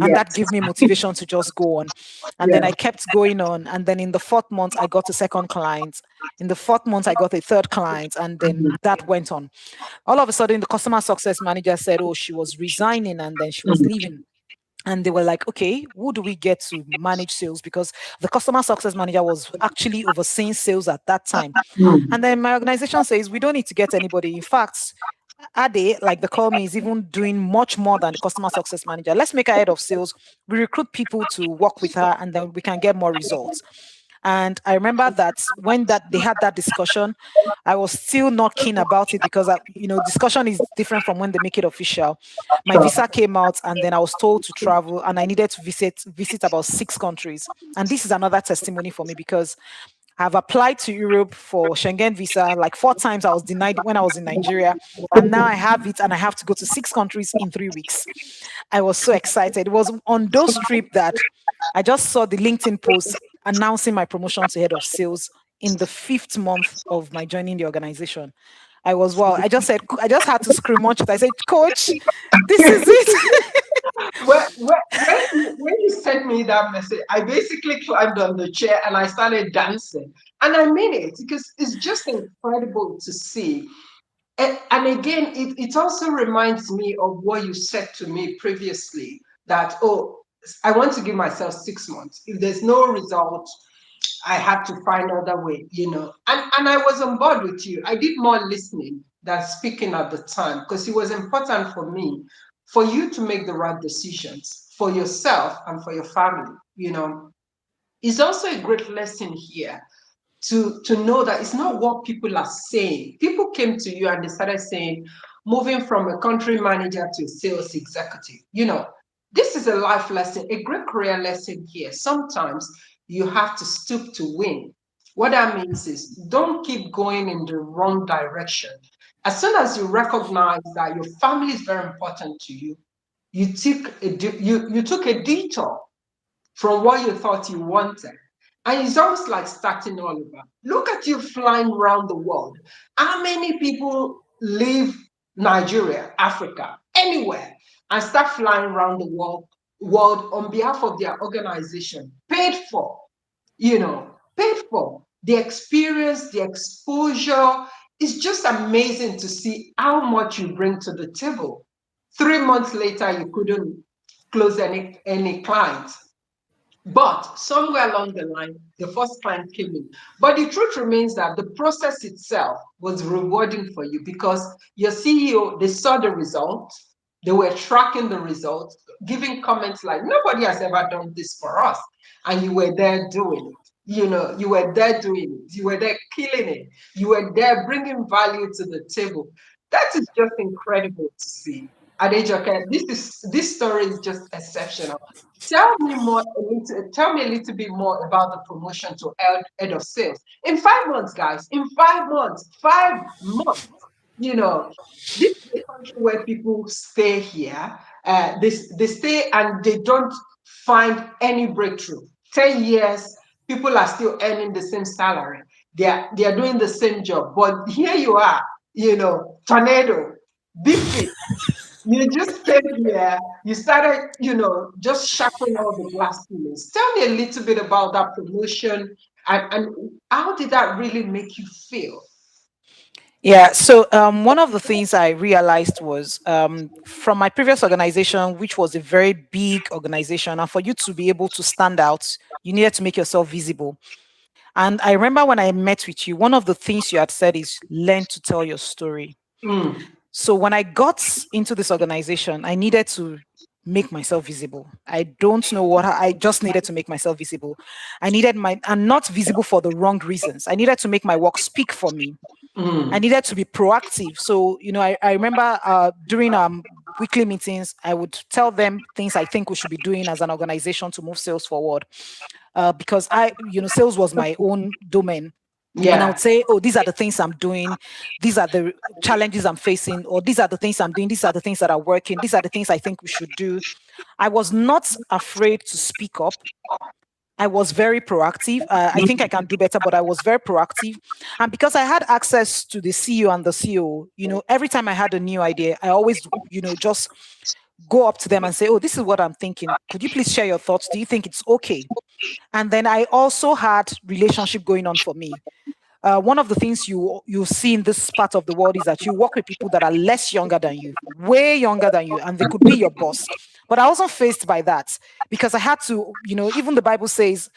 And that yes. gave me motivation to just go on. And then Yeah. I kept going on. And then in the fourth month, I got a second client. In the fourth month, I got a third client. And then that went on. All of a sudden, the customer success manager said, "Oh, she was resigning and then she was Mm, leaving." And they were like, "Okay, who do we get to manage sales?" Because the customer success manager was actually overseeing sales at that time. mm, And then my organization says, "We don't need to get anybody. In fact, Ade, like the call me, is even doing much more than the customer success manager. Let's make her head of sales. We recruit people to work with her, and then we can get more results." And I remember that when that they had that discussion, I was still not keen about it because discussion is different from when they make it official. My sure. visa came out, and then I was told to travel, and I needed to visit about 6 countries. And this is another testimony for me because I've applied to Europe for Schengen visa like 4 times. I was denied when I was in Nigeria. And now I have it and I have to go to 6 countries in 3 weeks. I was so excited. It was on those trips that I just saw the LinkedIn post announcing my promotion to head of sales in the fifth month of my joining the organization. I was, wow. I just had to scream much. I said, "Coach, this is it." When you sent me that message, I basically climbed on the chair and I started dancing. And I mean it because it's just incredible to see. And again, it also reminds me of what you said to me previously that, oh, I want to give myself 6 months. If there's no result, I had to find other way. And I was on board with you. I did more listening than speaking at the time because it was important for me for you to make the right decisions for yourself and for your family. It's also a great lesson here to know that it's not what people are saying. People came to you and they started saying, moving from a country manager to a sales executive. This is a life lesson, a great career lesson here. Sometimes you have to stoop to win. What that means is don't keep going in the wrong direction. As soon as you recognize that your family is very important to you, you took a detour from what you thought you wanted. And it's almost like starting all over. Look at you flying around the world. How many people leave Nigeria, Africa, anywhere, and start flying around the world on behalf of their organization, paid for, paid for. The experience, the exposure. It's just amazing to see how much you bring to the table. 3 months later, you couldn't close any clients. But somewhere along the line, the first client came in. But the truth remains that the process itself was rewarding for you because your CEO, they saw the results, they were tracking the results, giving comments like, nobody has ever done this for us. And you were there doing it. You were there doing it. You were there killing it. You were there bringing value to the table. That is just incredible to see. Adejoke, this story is just exceptional. Tell me a little bit more about the promotion to head of sales. In 5 months, guys, in 5 months, 5 months, you know, this is a country where people stay here. They stay and they don't find any breakthrough. 10 years, people are still earning the same salary. They are doing the same job. But here you are, tornado, big fish. You just came here, you started, just shattering all the glass ceilings. Tell me a little bit about that promotion and how did that really make you feel? Yeah, so one of the things I realized was from my previous organization, which was a very big organization, and for you to be able to stand out, you needed to make yourself visible. And I remember when I met with you, one of the things you had said is learn to tell your story. Mm, So when I got into this organization, I needed to make myself visible. I don't know what I just needed to make myself visible. I needed my and not visible for the wrong reasons. I needed to make my work speak for me. I mm, needed to be proactive. So, I remember during weekly meetings, I would tell them things I think we should be doing as an organization to move sales forward. Because sales was my own domain. And I would yeah. say, oh, these are the things I'm doing. These are the challenges I'm facing, or these are the things I'm doing. These are the things that are working. These are the things I think we should do. I was not afraid to speak up. I was very proactive. I think I can do better, but I was very proactive. And because I had access to the CEO and the CEO, every time I had a new idea, I always, just go up to them and say, oh, this is what I'm thinking. Could you please share your thoughts? Do you think it's okay? And then I also had relationship going on for me. One of the things you see in this part of the world is that you work with people that are less younger than you, way younger than you, and they could be your boss. But I wasn't faced by that because I had to, even the Bible says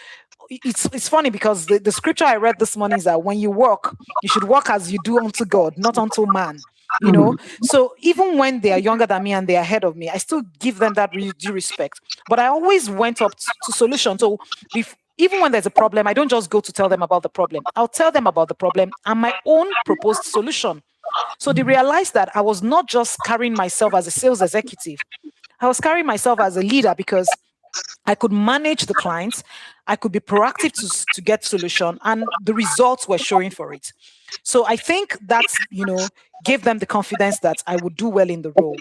it's funny because the scripture I read this morning is that when you work, you should work as you do unto God, not unto man. Mm, So even when they are younger than me and they are ahead of me, I still give them that due respect. But I always went up to solution. So even when there's a problem, I don't just go to tell them about the problem. I'll tell them about the problem and my own proposed solution. So they realized that I was not just carrying myself as a sales executive, I was carrying myself as a leader because I could manage the clients. I could be proactive to get solution, and the results were showing for it. So I think that's, gave them the confidence that I would do well in the role.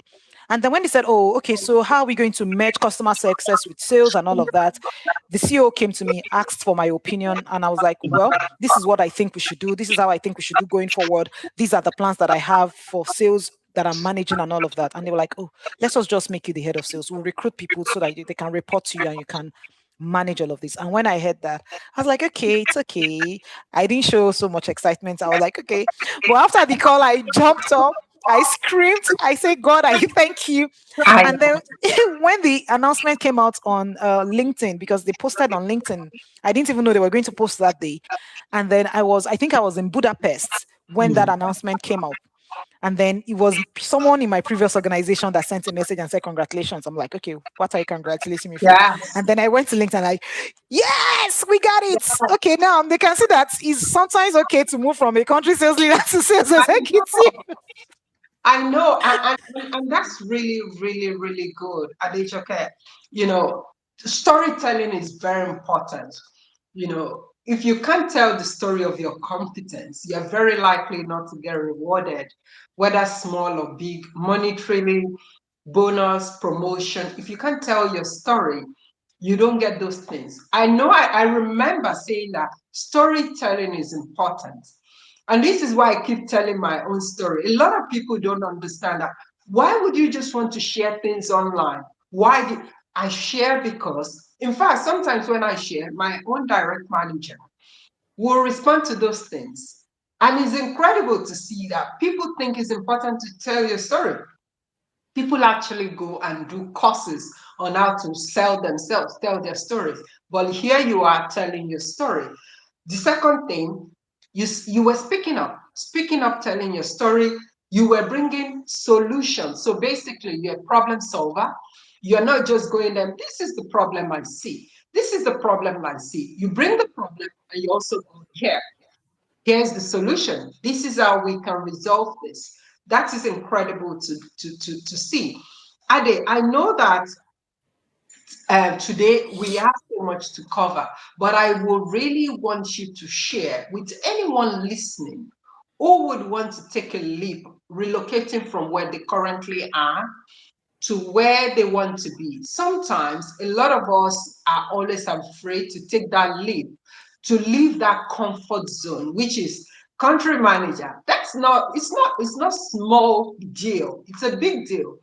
And then when they said, oh, okay, so how are we going to merge customer success with sales and all of that? The CEO came to me, asked for my opinion, and I was like, well, this is what I think we should do. This is how I think we should do going forward. These are the plans that I have for sales that I'm managing and all of that. And they were like, oh, let's just make you the head of sales. We'll recruit people so that they can report to you and you can manage all of this. And when I heard that, I was like, okay, it's okay. I didn't show so much excitement. I was like, okay. But after the call, I jumped up. I screamed. I said, God, I thank you. I And then when the announcement came out on LinkedIn, because they posted on LinkedIn, I didn't even know they were going to post that day. And then I think I was in Budapest when that mm, announcement came out. And then it was someone in my previous organization that sent a message and said, congratulations. I'm like, okay, what are you congratulating me for? yes. And then I went to LinkedIn, like, yes, we got it. Okay, now they can see that it's sometimes okay to move from a country sales leader to sales I executive. know. I know, and that's really, really, really good. Adejoke, storytelling is very important. If you can't tell the story of your competence, you're very likely not to get rewarded, whether small or big, monetarily, bonus, promotion. If you can't tell your story, you don't get those things. I remember saying that storytelling is important. And this is why I keep telling my own story. A lot of people don't understand that. Why would you just want to share things online? Why do I share? Because, in fact, sometimes when I share, my own direct manager will respond to those things. And it's incredible to see that people think it's important to tell your story. People actually go and do courses on how to sell themselves, tell their stories. But here you are telling your story. The second thing, you were speaking up, telling your story. You were bringing solutions. So basically, you're a problem solver. You're not just going them, this is the problem I see. This is the problem I see. You bring the problem and you also go here. Here's the solution. This is how we can resolve this. That is incredible to see. Ade, I know that today we have so much to cover, but I would really want you to share with anyone listening who would want to take a leap, relocating from where they currently are to where they want to be. Sometimes a lot of us are always afraid to take that leap, to leave that comfort zone, which is country manager. It's not small deal. It's a big deal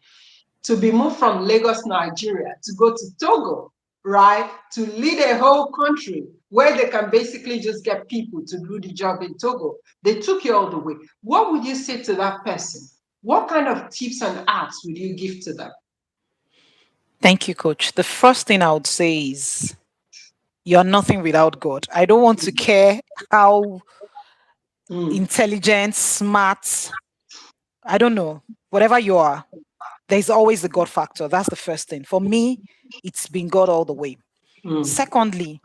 to be moved from Lagos, Nigeria, to go to Togo, right? To lead a whole country where they can basically just get people to do the job in Togo. They took you all the way. What would you say to that person? What kind of tips and acts would you give to them? Thank you, coach. The first thing I would say is you're nothing without God. I don't want to care how Mm, intelligent, smart, I don't know, whatever you are, there's always the God factor. That's the first thing. For me, it's been God all the way. mm. Secondly,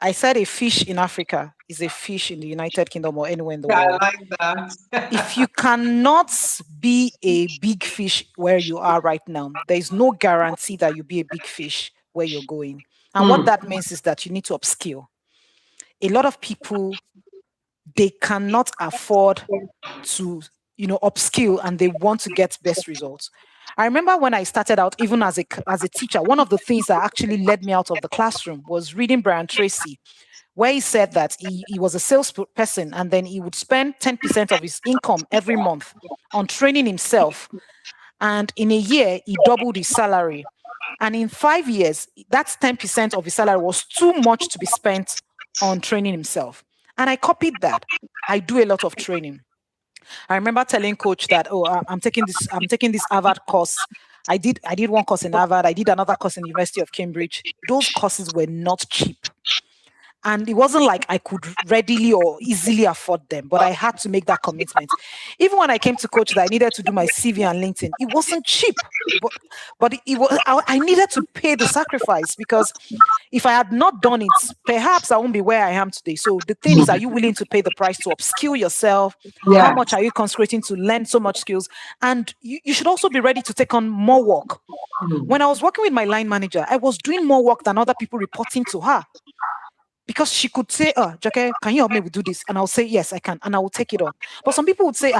I said a fish in Africa is a fish in the United Kingdom or anywhere in the I world. like If that. you cannot be a big fish where you are right now, there is no guarantee that you'll be a big fish where you're going. And what Mm, that means is that you need to upskill. A lot of people, they cannot afford to, upskill, and they want to get best results. I remember when I started out, even as a teacher, one of the things that actually led me out of the classroom was reading Brian Tracy, where he said that he was a salesperson and then he would spend 10% of his income every month on training himself. And in a year, he doubled his salary. And in 5 years, that's 10% of his salary was too much to be spent on training himself. And I copied that. I do a lot of training. I remember telling coach that, oh, I'm taking this Harvard course. I did one course in Harvard. I did another course in the University of Cambridge. Those courses were not cheap. And it wasn't like I could readily or easily afford them, but I had to make that commitment. Even when I came to coach that I needed to do my CV and LinkedIn, it wasn't cheap. But it was I needed to pay the sacrifice, because if I had not done it, perhaps I won't be where I am today. So the thing is, are you willing to pay the price to upskill yourself? How yeah. much are you consecrating to learn so much skills? And you should also be ready to take on more work. Mm, When I was working with my line manager, I was doing more work than other people reporting to her, because she could say, Jake, can you help me with do this? And I'll say, yes, I can. And I will take it on. But some people would say,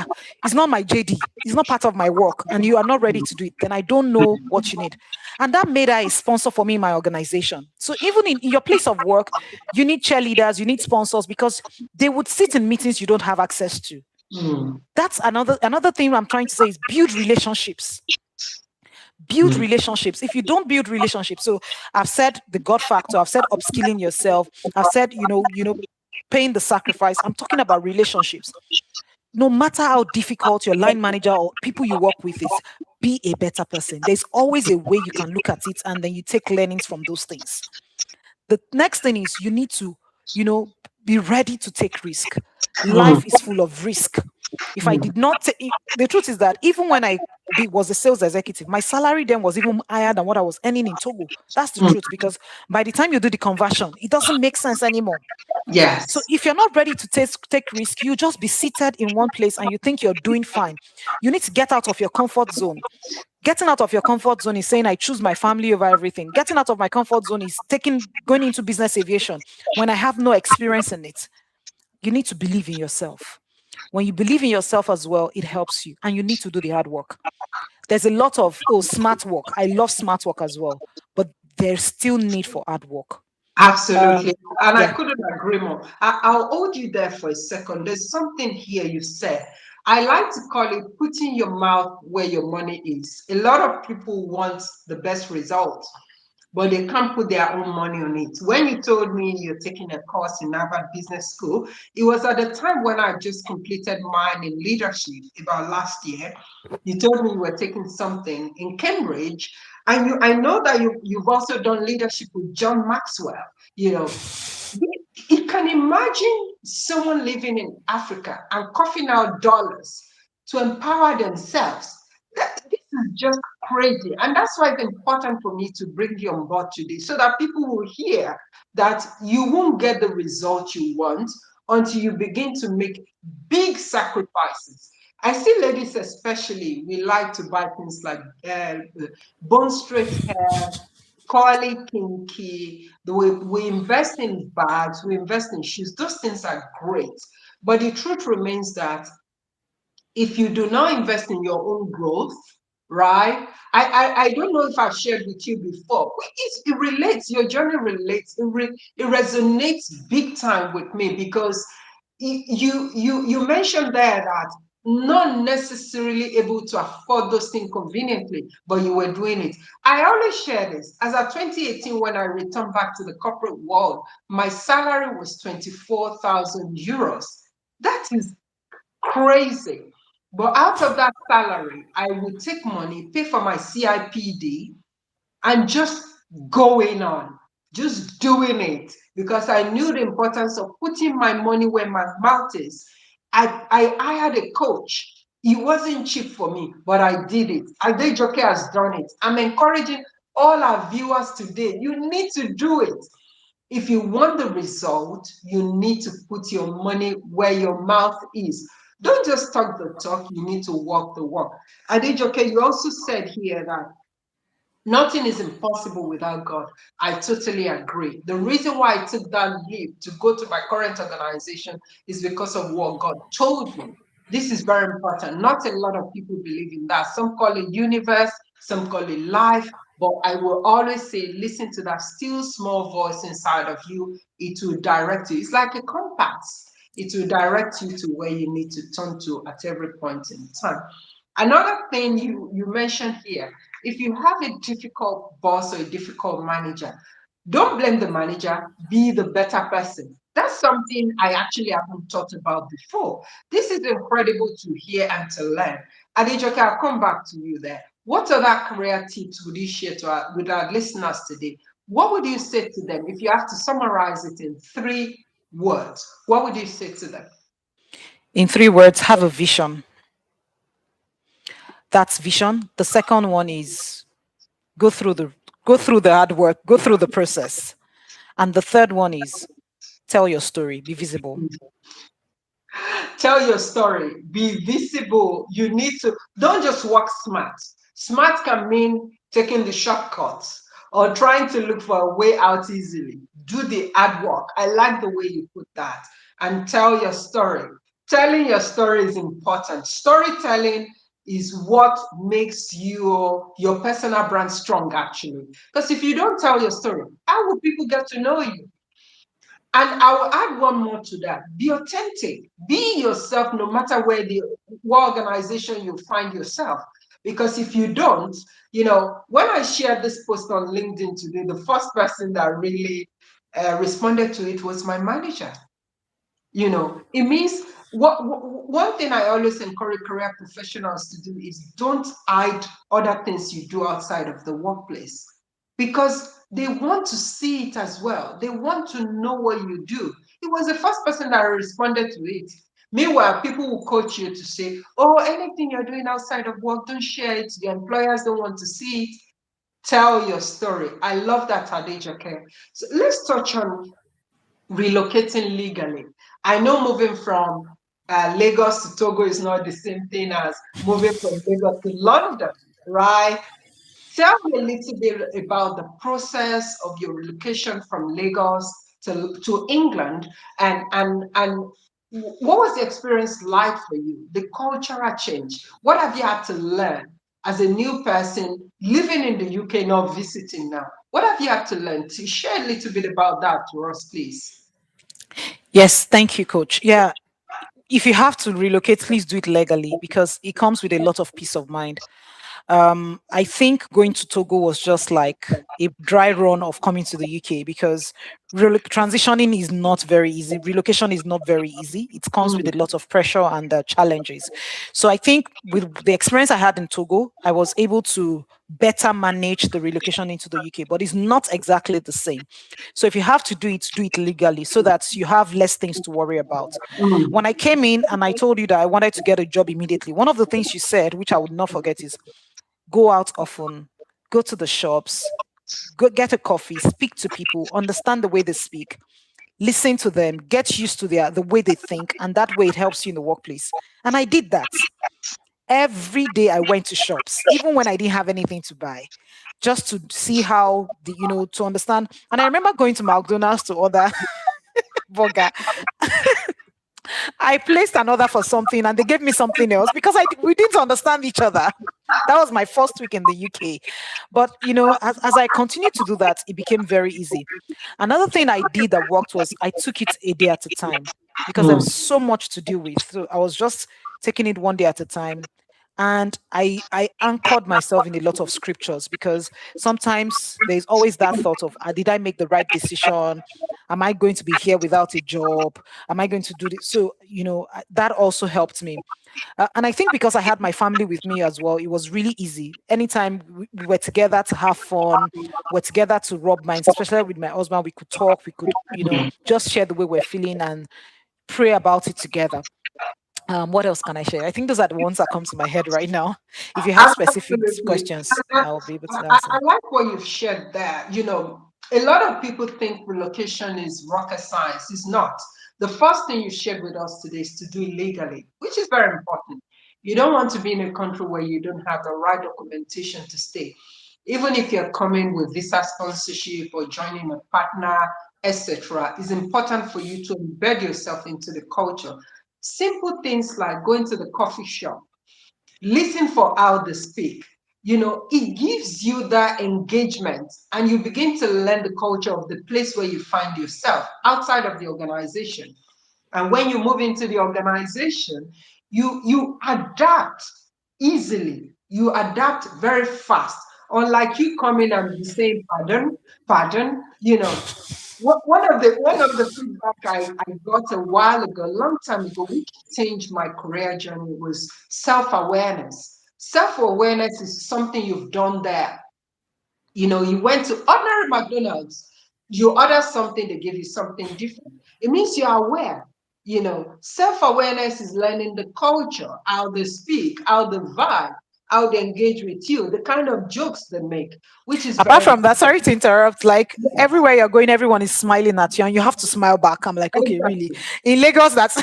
it's not my JD. It's not part of my work. And you are not ready to do it. Then I don't know what you need. And that made her a sponsor for me in my organization. So even in your place of work, you need cheerleaders, you need sponsors, because they would sit in meetings you don't have access to. mm, That's another thing I'm trying to say is build relationships. Build mm, relationships. If you don't build relationships, so I've said the God factor, I've said upskilling yourself, I've said, paying the sacrifice. I'm talking about relationships. No matter how difficult your line manager or people you work with is, be a better person. There's always a way you can look at it, and then you take learnings from those things. The next thing is you need to, you know, be ready to take risk. mm, Life is full of risk. If I mm, did not take, the truth is that even when was a sales executive, my salary then was even higher than what I was earning in Togo. That's the mm. truth, because by the time you do the conversion, it doesn't make sense anymore. So Yes. if you're not ready to take risk, you just be seated in one place and you think you're doing fine. You need to get out of your comfort zone. Getting out of your comfort zone is saying I choose my family over everything. Getting out of my comfort zone is going into business aviation when I have no experience in it. You need to believe in yourself. When you believe in yourself as well, it helps you, and you need to do the hard work. There's a lot of smart work. I love smart work as well, but there's still need for hard work. Absolutely. And I Yeah. couldn't agree more. I'll hold you there for a second. There's something here you said. I like to call it putting your mouth where your money is. A lot of people want the best results, but they can't put their own money on it. When you told me you're taking a course in Harvard Business School, it was at the time when I just completed mine in leadership about last year. You told me you were taking something in Cambridge, and I know that you've also done leadership with John Maxwell. You know, you can imagine someone living in Africa and coughing out dollars to empower themselves. This is just crazy. And that's why it's important for me to bring you on board today so that people will hear that you won't get the result you want until you begin to make big sacrifices. I see ladies, especially, we like to buy things like bone straight hair, curly kinky. We invest in bags, we invest in shoes. Those things are great. But the truth remains that if you do not invest in your own growth, right? I don't know if I've shared with you before. It relates, your journey relates, it resonates big time with me because you mentioned there that not necessarily able to afford those things conveniently, but you were doing it. I always share this. As of 2018, when I returned back to the corporate world, my salary was 24,000 euros. That is crazy. But out of that salary, I would take money, pay for my CIPD, and just going on, just doing it because I knew the importance of putting my money where my mouth is. I had a coach. It wasn't cheap for me, but I did it. Adejoke has done it. I'm encouraging all our viewers today. You need to do it. If you want the result, you need to put your money where your mouth is. Don't just talk the talk, you need to walk the walk. Adejoke, you also said here that nothing is impossible without God. I totally agree. The reason why I took that leap to go to my current organization is because of what God told me. This is very important. Not a lot of people believe in that. Some call it universe, some call it life. But I will always say, listen to that still small voice inside of you. It will direct you. It's like a compass. It will direct you to where you need to turn to at every point in time. Another thing you mentioned here, if you have a difficult boss or a difficult manager, don't blame the manager, be the better person. That's something I actually haven't thought about before. This is incredible to hear and to learn. Adejoke, I'll come back to you there. What other career tips would you share with our listeners today? What would you say to them if you have to summarize it in 3 words? What would you say to them? In 3 words, have a vision. That's vision. The second one is go through the go through the hard work, go through the process. And the third one is tell your story, be visible. Tell your story, be visible. You need to, don't just work smart. Smart can mean taking the shortcuts or trying to look for a way out easily. Do the hard work. I like the way you put that. And tell your story. Telling your story is important. Storytelling is what makes your personal brand strong, actually. Because if you don't tell your story, how will people get to know you? And I will add one more to that. Be authentic. Be yourself no matter what organization you find yourself. Because if you don't, when I shared this post on LinkedIn today, the first person that really responded to it was my manager. It means one thing I always encourage career professionals to do is don't hide other things you do outside of the workplace because they want to see it as well. They want to know what you do. It was the first person that responded to it. Meanwhile, people will coach you to say, oh, anything you're doing outside of work, don't share it. The employers don't want to see it. Tell your story. I love that, Adejoke. So let's touch on relocating legally. I know moving from Lagos to Togo is not the same thing as moving from Lagos to London, right? Tell me a little bit about the process of your relocation from Lagos to England and what was the experience like for you? The cultural change. What have you had to learn as a new person living in the UK, not visiting now? What have you had to learn? To share a little bit about that to us, please. Yes, thank you, coach. Yeah, if you have to relocate, please do it legally because it comes with a lot of peace of mind. I think going to Togo was just like a dry run of coming to the UK because transitioning is not very easy. Relocation is not very easy. It comes with Mm, a lot of pressure and challenges. So I think with the experience I had in Togo, I was able to better manage the relocation into the UK, but it's not exactly the same. So if you have to do it legally so that you have less things to worry about. mm, When I came in and I told you that I wanted to get a job immediately, one of the things you said, which I would not forget, is go out often, go to the shops, go get a coffee, speak to people, understand the way they speak, listen to them, get used to the way they think, and that way it helps you in the workplace. And I did that. Every day I went to shops, even when I didn't have anything to buy, just to see how to understand. And I remember going to McDonald's to order burger. I placed an order for something and they gave me something else because we didn't understand each other. That was my first week in the UK. But, as I continued to do that, it became very easy. Another thing I did that worked was I took it a day at a time because there mm. was so much to deal with. So I was just taking it one day at a time. And I anchored myself in a lot of scriptures because sometimes there's always that thought of, did I make the right decision? Am I going to be here without a job? Am I going to do this? So, that also helped me. And I think because I had my family with me as well, it was really easy. Anytime we were together to have fun, we're together to rub minds, especially with my husband, we could talk, we could, just share the way we're feeling and pray about it together. What else can I share? I think those are the ones that come to my head right now. If you have specific Absolutely. questions, I'll be able to I answer. like what you've shared there. A lot of people think relocation is rocket science. It's not. The first thing you shared with us today is to do it legally, which is very important. You don't want to be in a country where you don't have the right documentation to stay. Even if you're coming with visa sponsorship or joining a partner, etc., it's important for you to embed yourself into the culture. Simple things like going to the coffee shop, listen for how they speak. It gives you that engagement and you begin to learn the culture of the place where you find yourself outside of the organization. And when you move into the organization, you adapt easily. You adapt very fast. Unlike you coming and be saying pardon, pardon, one of the feedback I got a while ago, a long time ago, which changed my career journey was self-awareness. Self-awareness is something you've done there. You went to ordinary McDonald's, you order something, they give you something different. It means you're aware. Self-awareness is learning the culture, how they speak, how they vibe, how they engage with you, the kind of jokes they make, which is Apart very from that, sorry to interrupt, like important. everywhere you're going, everyone is smiling at you and you have to smile back. I'm like, okay, really? Exactly. In Lagos, that's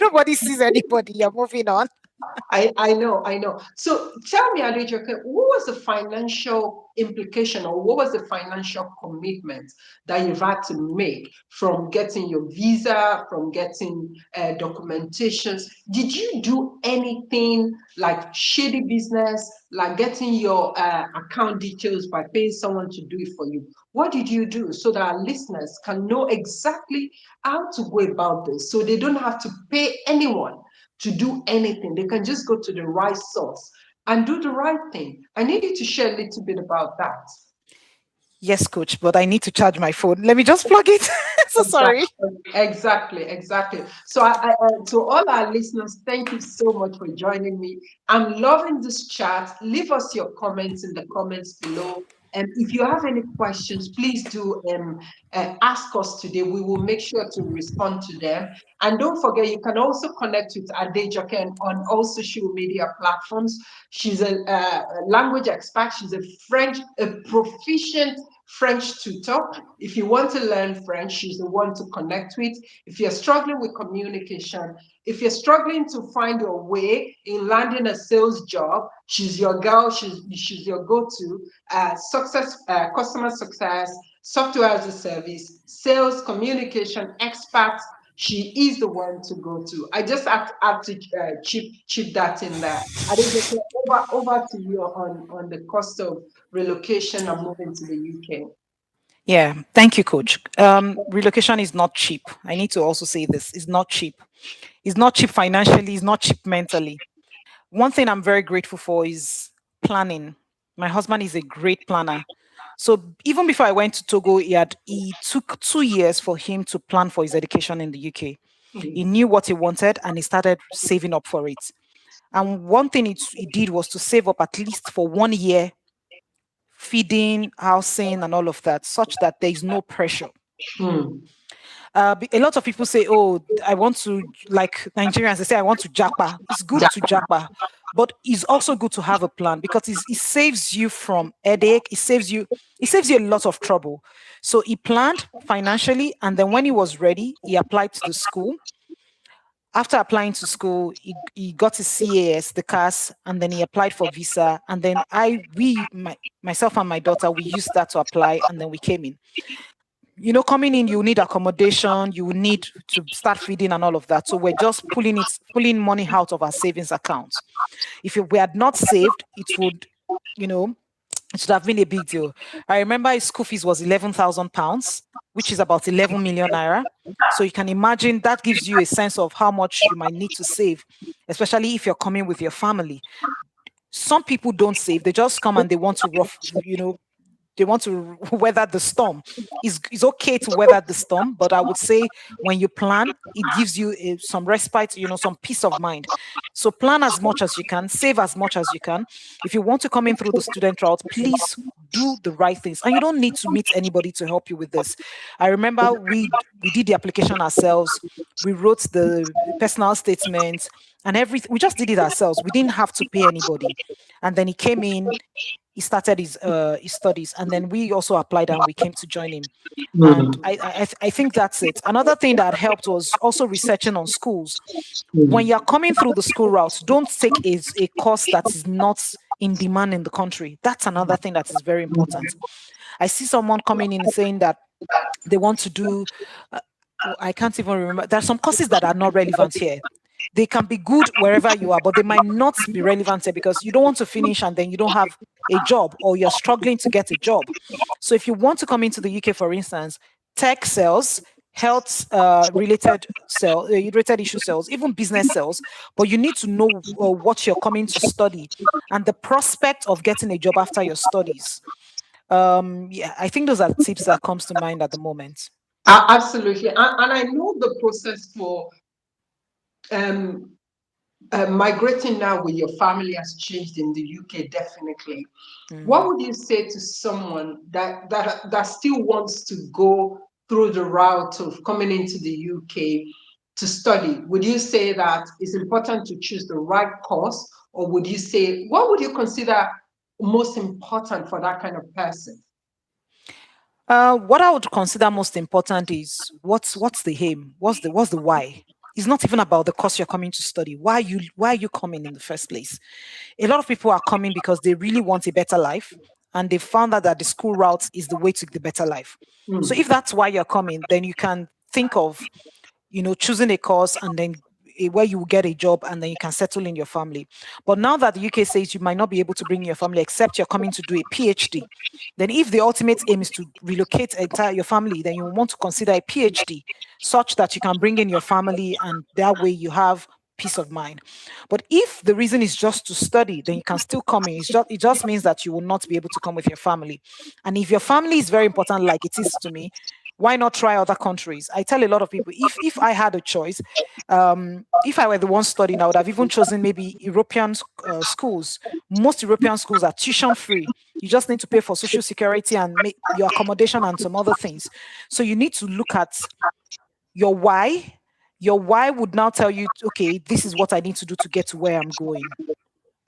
nobody sees anybody. You're moving on. I know. So tell me, Adejoke, what was the financial implication or what was the financial commitment that you've had to make from getting your visa, from getting documentations? Did you do anything like shady business, like getting your account details by paying someone to do it for you? What did you do so that our listeners can know exactly how to go about this so they don't have to pay anyone to do anything? They can just go to the right source and do the right thing. I need you to share a little bit about that. Yes, coach, but I need to charge my phone. Let me just plug it. So sorry. Exactly. So, to all our listeners, thank you so much for joining me. I'm loving this chat. Leave us your comments in the comments below. And if you have any questions, please do ask us today. We will make sure to respond to them. And don't forget, you can also connect with Adejoken on all social media platforms. She's a language expert. She's a proficient French tutor. If you want to learn French, she's the one to connect with. If you're struggling with communication, if you're struggling to find your way in landing a sales job, she's your girl. She's your go-to. Customer success, software as a service, sales, communication expert. She is the one to go to. I just have to chip that in there. I think over to you on the cost of relocation and moving to the UK. Yeah, thank you, coach. Relocation is not cheap. I need to also say this. It's not cheap. It's not cheap financially, it's not cheap mentally. One thing I'm very grateful for is planning. My husband is a great planner. So even before I went to Togo, he took 2 years for him to plan for his education in the UK. He Mm. knew what he wanted and he started saving up for it. And one thing he did was to save up at least for 1 year, feeding, housing, and all of that, such that there is no pressure. Mm. A lot of people say, "Oh, I want to," like Nigerians. They say, "I want to japa." It's good to japa, but it's also good to have a plan because it saves you from headache. It saves you a lot of trouble. So he planned financially, and then when he was ready, he applied to the school. After applying to school, he got his CAS, the CAS, and then he applied for visa. And then myself and my daughter, we used that to apply, and then we came in. Coming in, you need accommodation, you need to start feeding and all of that. So we're just pulling money out of our savings accounts. If we had not saved, you know, it should have been a big deal. I remember his school fees was £11,000, which is about 11 million naira. So you can imagine that gives you a sense of how much you might need to save, especially if you're coming with your family. Some people don't save; they just come and they want to they want to weather the storm. It's okay to weather the storm, but I would say when you plan, it gives you some respite, some peace of mind. So plan as much as you can, save as much as you can. If you want to come in through the student route, please do the right things, and you don't need to meet anybody to help you with this. I remember we did the application ourselves. We wrote the personal statements and everything. We just did it ourselves. We didn't have to pay anybody. And then he came in, he started his studies, and then we also applied and we came to join him. And Mm. I think that's it. Another thing that helped was also researching on schools. When Mm. you're coming through the school route, don't take a course that is not in demand in the country. That's another thing that is very important. I see someone coming in saying that they want to do uh, I can't even remember. There are some courses that are not relevant here. They can be good wherever you are, but they might not be relevant here because you don't want to finish and then you don't have a job or you're struggling to get a job. So if you want to come into the UK, for instance, tech sales, health related issue sales, even business sales, but you need to know what you're coming to study and the prospect of getting a job after your studies. Yeah, I think those are tips that comes to mind at the moment. Absolutely. And I know the process for um, migrating now with your family has changed in the UK, definitely. What Mm. would you say to someone that still wants to go through the route of coming into the UK to study? Would you say that it's important to choose the right course, or would you say what would you consider most important for that kind of person? What I would consider most important is what's the aim? What's the why? It's not even about the course you're coming to study. Why are you coming in the first place? A lot of people are coming because they really want a better life, and they found out that the school route is the way to the better life. So Mm. if that's why you're coming, then you can think of choosing a course and then where you will get a job and then you can settle in your family. But now that the UK says you might not be able to bring your family except you're coming to do a PhD, then if the ultimate aim is to relocate entire your family, then you want to consider a PhD such that you can bring in your family and that way you have peace of mind. But if the reason is just to study, then you can still come in. It just means that you will not be able to come with your family. And if your family is very important, like it is to me, why not try other countries? I tell a lot of people, if I had a choice, if I were the one studying, I would have even chosen maybe European schools. Most European schools are tuition free. You just need to pay for social security and make your accommodation and some other things. So you need to look at your why. Your why would now tell you, okay, this is what I need to do to get to where I'm going.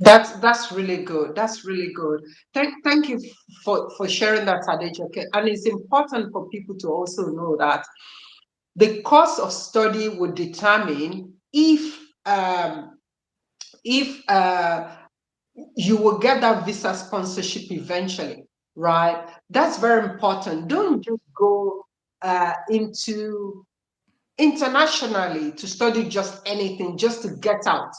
That's really good. That's really good. Thank you for sharing that, Adejoke. Okay. And it's important for people to also know that the course of study would determine if you will get that visa sponsorship eventually, right? That's very important. Don't just go into internationally to study just anything just to get out.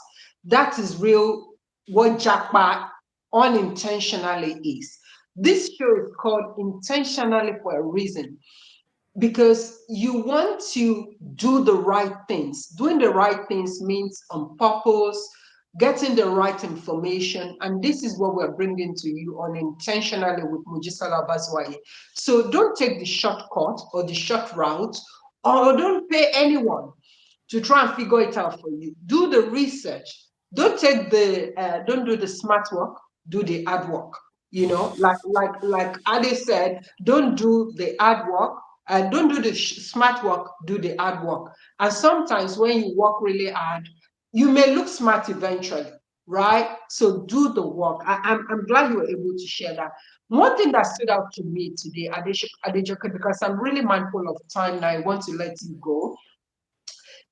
That is real what Jackpot unintentionally is. This show is called intentionally for a reason because you want to do the right things. Doing the right things means on purpose, getting the right information. And this is what we're bringing to you unintentionally with Mojisola Obazuaye. So don't take the shortcut or the short route, or don't pay anyone to try and figure it out for you. Do the research. Don't do the smart work, do the hard work. Like Ade said, don't do the hard work, don't do the smart work, do the hard work. And sometimes when you work really hard, you may look smart eventually, right? So do the work. I'm glad you were able to share that. One thing that stood out to me today, Adejoke, because I'm really mindful of time now, I want to let you go,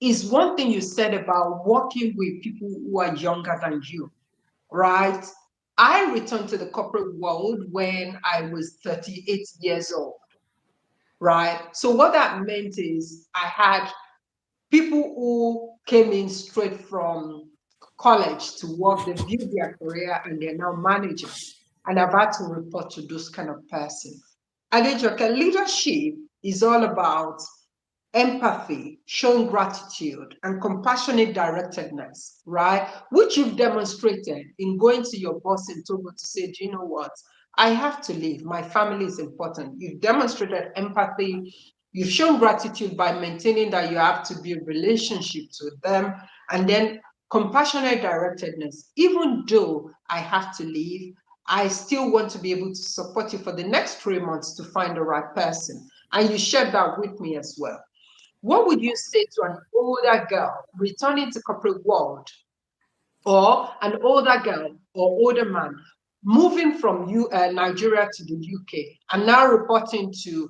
is one thing you said about working with people who are younger than you, right? I returned to the corporate world when I was 38 years old, right? So what that meant is I had people who came in straight from college to work, they built their career and they're now managers. And I've had to report to those kind of person. Adejoke, leadership is all about empathy, showing gratitude, and compassionate directedness, right? Which you've demonstrated in going to your boss in Togo to say, do you know what? I have to leave. My family is important. You've demonstrated empathy. You've shown gratitude by maintaining that you have to build relationships with them. And then compassionate directedness. Even though I have to leave, I still want to be able to support you for the next 3 months to find the right person. And you shared that with me as well. What would you say to an older girl returning to corporate world, or an older girl or older man moving from Nigeria to the UK and now reporting to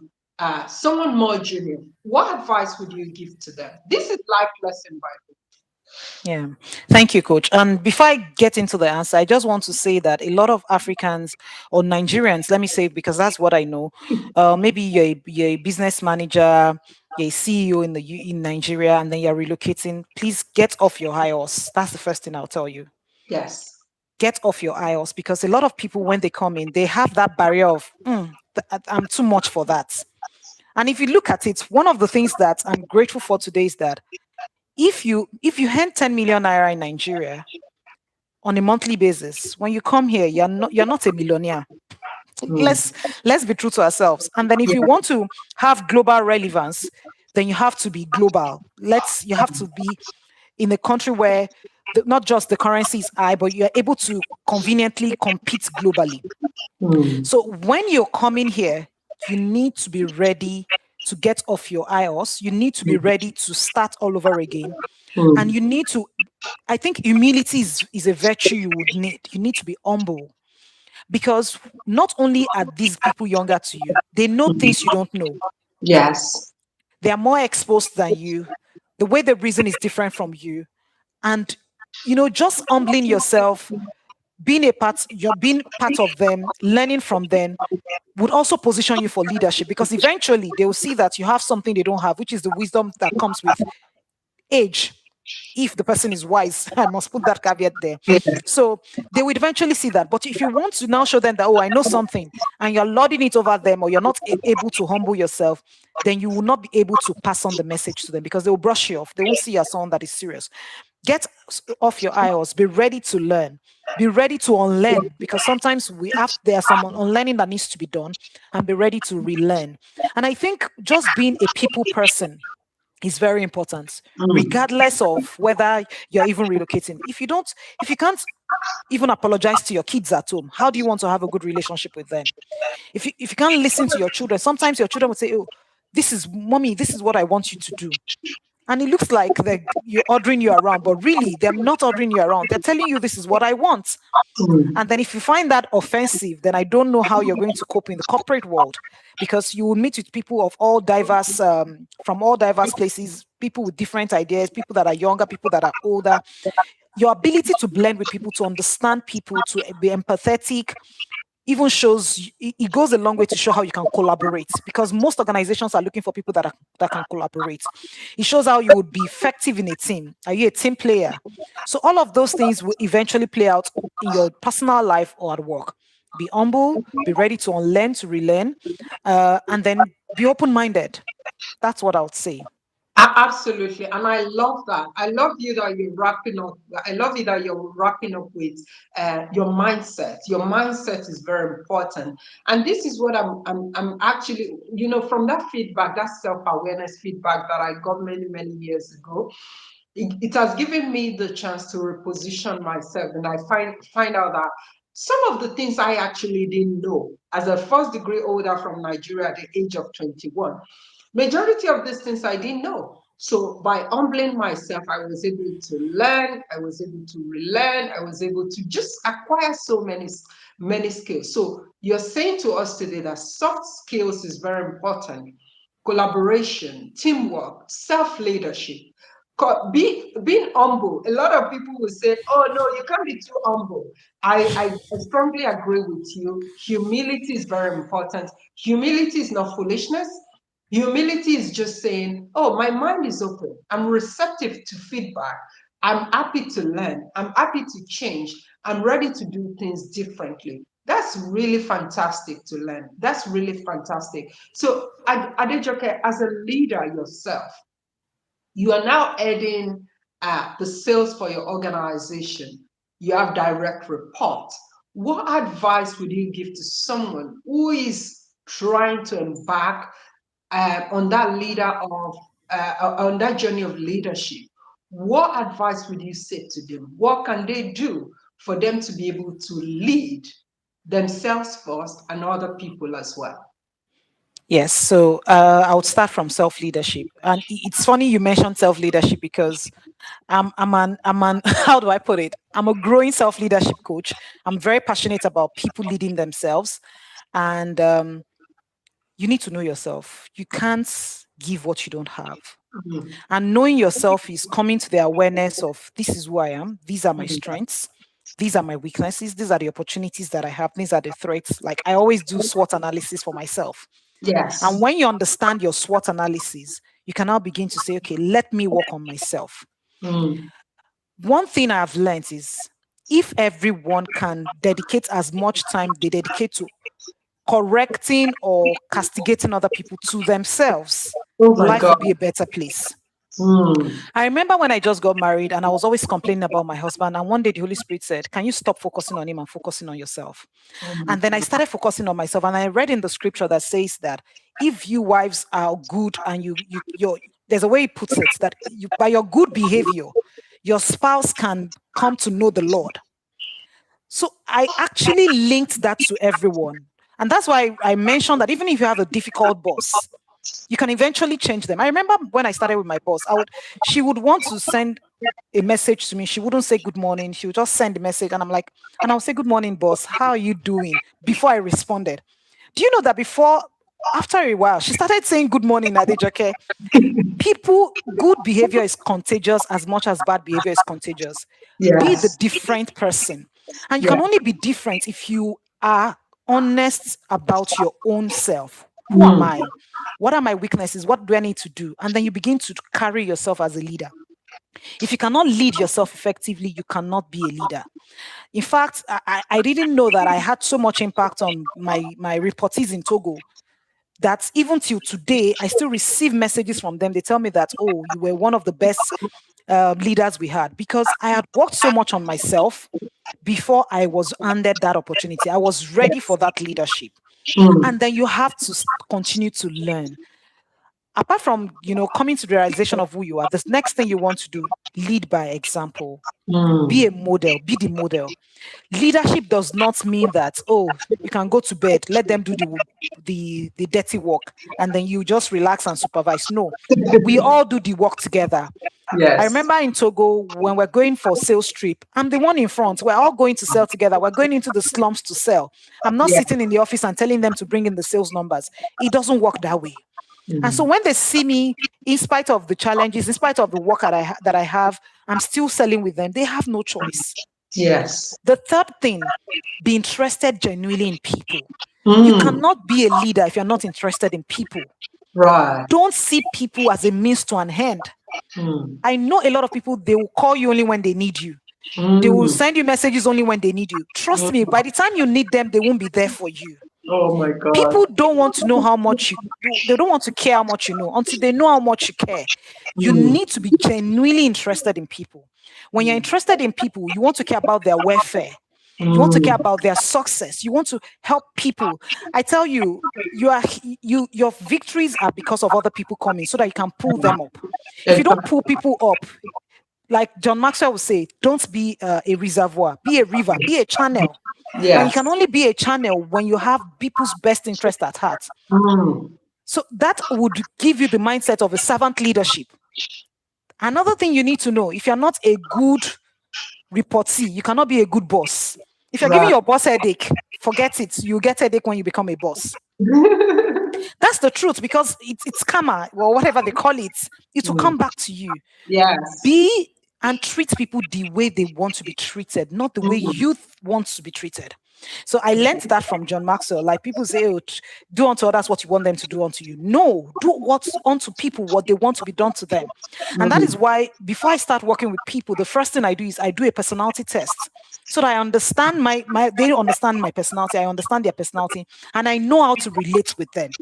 someone more junior? What advice would you give to them? This is life lesson by Yeah. Thank you, coach. And before I get into the answer, I just want to say that a lot of Africans or Nigerians, let me say, because that's what I know. Maybe you're a business manager, you're a CEO in Nigeria, and then you're relocating. Please get off your high horse. That's the first thing I'll tell you. Yes. Get off your high horse, because a lot of people, when they come in, they have that barrier of, I'm too much for that. And if you look at it, one of the things that I'm grateful for today is that if you earn 10 million naira in Nigeria on a monthly basis, when you come here, you're not a millionaire. Mm. Let's be true to ourselves. And then if you want to have global relevance, then you have to be global. You have to be in a country where not just the currency is high, but you're able to conveniently compete globally. Mm. So when you're coming here, you need to be ready to get off your high horse. You need to be ready to start all over again. And Mm. you need to, I think humility is a virtue you would need. You need to be humble, because not only are these people younger to you, they know things you don't know. Yes. They are more exposed than you. The way they reason is different from you. And just humbling yourself, you're being part of them, learning from them, would also position you for leadership, because eventually they will see that you have something they don't have, which is the wisdom that comes with age. If the person is wise, I must put that caveat there. Yes. So they would eventually see that. But if you want to now show them that, oh, I know something, and you're lording it over them, or you're not able to humble yourself, then you will not be able to pass on the message to them, because they will brush you off. They won't see you as someone that is serious. Get off your ios, be ready to learn, be ready to unlearn, because sometimes there's some unlearning that needs to be done, and be ready to relearn. And I think just being a people person is very important, Mm. regardless of whether you're even relocating. If you can't even apologize to your kids at home, how do you want to have a good relationship with them? If you can't listen to your children, sometimes your children will say, oh, this is mommy, this is what I want you to do. And it looks like you're ordering you around, but really they're not ordering you around. They're telling you, this is what I want. Mm. And then if you find that offensive, then I don't know how you're going to cope in the corporate world, because you will meet with people of all diverse, from all diverse places, people with different ideas, people that are younger, people that are older. Your ability to blend with people, to understand people, to be empathetic, even it goes a long way to show how you can collaborate, because most organizations are looking for people that can collaborate. It shows how you would be effective in a team. Are you a team player? So all of those things will eventually play out in your personal life or at work. Be humble, be ready to unlearn, to relearn, and then be open-minded. That's what I would say. Absolutely, and I love that. I love you that you're wrapping up. I love you that you're wrapping up with your mindset. Your mindset is very important, and this is what I'm actually, from that feedback, that self-awareness feedback that I got many years ago. It has given me the chance to reposition myself, and I find out that some of the things I actually didn't know as a first degree holder from Nigeria at the age of 21. Majority of these things I didn't know. So by humbling myself, I was able to learn, I was able to relearn, I was able to just acquire so many skills. So you're saying to us today that soft skills is very important. Collaboration, teamwork, self-leadership. Being humble. A lot of people will say, oh no, you can't be too humble. I strongly agree with you. Humility is very important. Humility is not foolishness. Humility is just saying, oh, my mind is open. I'm receptive to feedback. I'm happy to learn. I'm happy to change. I'm ready to do things differently. That's really fantastic to learn. That's really fantastic. So, Adejoke, as a leader yourself, you are now adding the sales for your organization. You have direct reports. What advice would you give to someone who is trying to embark on that on that journey of leadership? What advice would you say to them? What can they do for them to be able to lead themselves first and other people as well? Yes, so I would start from self leadership, and it's funny you mentioned self leadership because I'm an how do I put it? I'm a growing self leadership coach. I'm very passionate about people leading themselves, and you need to know yourself. You can't give what you don't have. Mhm, And knowing yourself is coming to the awareness of this is who I am, these are my mhm. strengths, these are my weaknesses, these are the opportunities that I have, these are the threats. Like I always do SWOT analysis for myself. And Yes. when you understand your SWOT analysis, you can now begin to say, okay, let me work on myself. Mm, One thing I've learned is if everyone can dedicate as much time they dedicate to correcting or castigating other people to themselves, oh my life will God. be a better place. Mm, I remember when I just got married and I was always complaining about my husband. And one day the Holy Spirit said, can you stop focusing on him and focusing on yourself? oh my And then I God. started focusing on myself. And I read in the scripture that says that if you wives are good and there's a way he puts it that you, by your good behavior, your spouse can come to know the Lord. So I actually linked that to everyone. And that's why I mentioned that even if you have a difficult boss, you can eventually change them. I remember when I started with my boss, she would want to send a message to me. She wouldn't say good morning. She would just send a message. And I'm like, and I'll say, good morning, boss. How are you doing? Before I responded. Do you know that after a while, she started saying good morning, Adejoke? Good behavior is contagious as much as bad behavior is contagious. Be the Yes. different person. And you Yeah. can only be different if you are honest about your own self. Who am Mm, I? What are my weaknesses? What do I need to do? And then you begin to carry yourself as a leader. If you cannot lead yourself effectively, you cannot be a leader. In fact, I didn't know that I had so much impact on my reportees in Togo that even till today, I still receive messages from them. They tell me that, oh, you were one of the best leaders we had because I had worked so much on myself before I was handed that opportunity. I was ready for that leadership. mm, And then you have to continue to learn. Apart from, coming to the realization of who you are, this next thing you want to do, lead by example. Be a mm. model, be the model. Leadership does not mean that, oh, you can go to bed, let them do the dirty work, and then you just relax and supervise. No, we all do the work together. I Yes. remember in Togo when we're going for sales trip, I'm the one in front. We're all going to sell together. We're going into the slums to sell. I'm not Yeah. sitting in the office and telling them to bring in the sales numbers. It doesn't work that way. And so Mm. when they see me, in spite of the challenges, in spite of the work that I have, I'm still selling with them. They have no choice. Yes. The third thing, be interested genuinely in people. You Mm. cannot be a leader if you're not interested in people. Right. Don't see people as a means to an end. Mm. I know a lot of people, they will call you only when they need you. They will Mm. send you messages only when they need you. Trust me, Mm. by the time you need them, they won't be there for you. Oh my God. People don't want to know how much you do, they don't want to care how much you know until they know how much you care. You Mm, need to be genuinely interested in people. When you're mm, interested in people, you want to care about their welfare. You want to care mm, about their success. You want to help people. I tell you, your victories are because of other people coming so that you can pull them up. If you don't pull exactly. people up, like John Maxwell would say, don't be a reservoir, be a river, be a channel. And you Yes. can only be a channel when you have people's best interest at heart. Mm, So that would give you the mindset of a servant leadership. Another thing you need to know, if you're not a good reportee, you cannot be a good boss. If you're giving right. your boss headache, forget it. You get headache when you become a boss. That's the truth because it's karma or whatever they call it. It will Mm, come back to you. yes. Be and treat people the way they want to be treated, not the way Mm, you want to be treated. So I learned that from John Maxwell. Like people say, oh, do unto others what you want them to do unto you. No, do what's unto people what they want to be done to them. And that is mm, why before I start working with people, the first thing I do is I do a personality test. So that I understand they understand my personality, I understand their personality, and I know how to relate with them.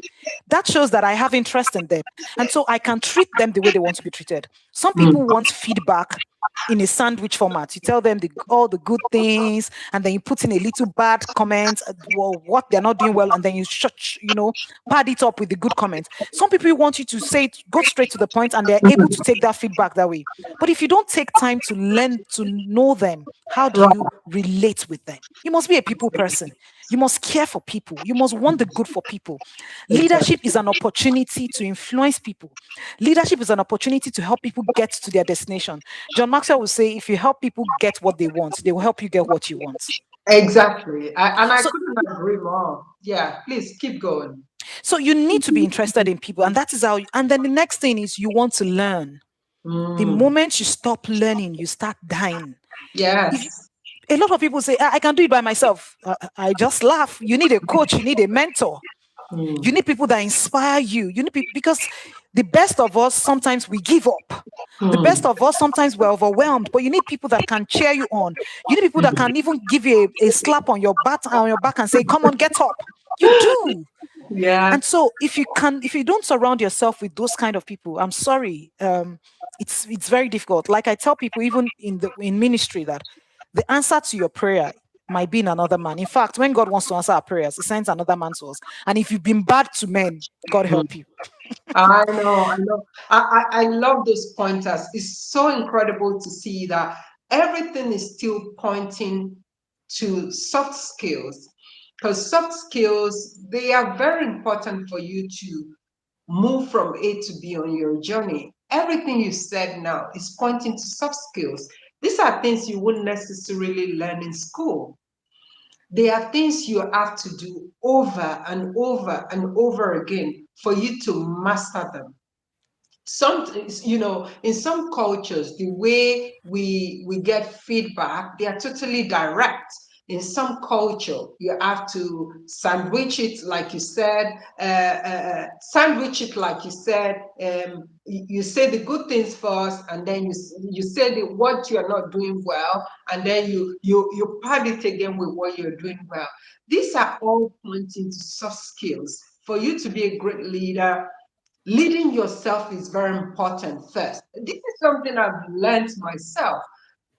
That shows that I have interest in them. And so I can treat them the way they want to be treated. Some people mm, want feedback in a sandwich format. You tell them all the good things, and then you put in a little bad comment, well, what they're not doing well, and then pad it up with the good comments. Some people want you to go straight to the point, and they're able to mm. take that feedback that way. But if you don't take time to learn to know them, how do Right. you relate with them? You must be a people person. You must care for people. You must want the good for people. Exactly. Leadership is an opportunity to influence people. Leadership is an opportunity to help people get to their destination. John Maxwell will say, if you help people get what they want, they will help you get what you want. Exactly. And I So, couldn't agree more. Yeah, please keep going. so you need to be interested in people, and that is how. And then the next thing is you want to learn. The Mm, moment you stop learning, you start dying. If yes. A lot of people say, I can do it by myself. I just laugh. You need a coach. You need a mentor. You Mm, need people that inspire you. You need people because the best of us sometimes we give up. The best mm, of us sometimes we're overwhelmed, but you need people that can cheer you on. You need people that mm. can even give you a slap on your back and say, "Come on, get up." You do. Yes. And so if you don't surround yourself with those kind of people, I'm sorry, it's very difficult. Like I tell people, even in ministry, that the answer to your prayer might be in another man. In fact, when God wants to answer our prayers, He sends another man to us. And if you've been bad to men, God Mm. help you. I know, I know. I love those pointers. It's so incredible to see that everything is still pointing to soft skills. Because soft skills, they are very important for you to move from A to B on your journey. Everything you said now is pointing to soft skills. These are things you wouldn't necessarily learn in school. They are things you have to do over and over and over again for you to master them. Some, in some cultures, the way we get feedback, they are totally direct. In some culture, you have to sandwich it, like you said. Sandwich it, like you said. You say the good things first, and then you say what you are not doing well, and then you pad it again with what you're doing well. These are all pointing to soft skills. For you to be a great leader, leading yourself is very important first. This is something I've learned myself.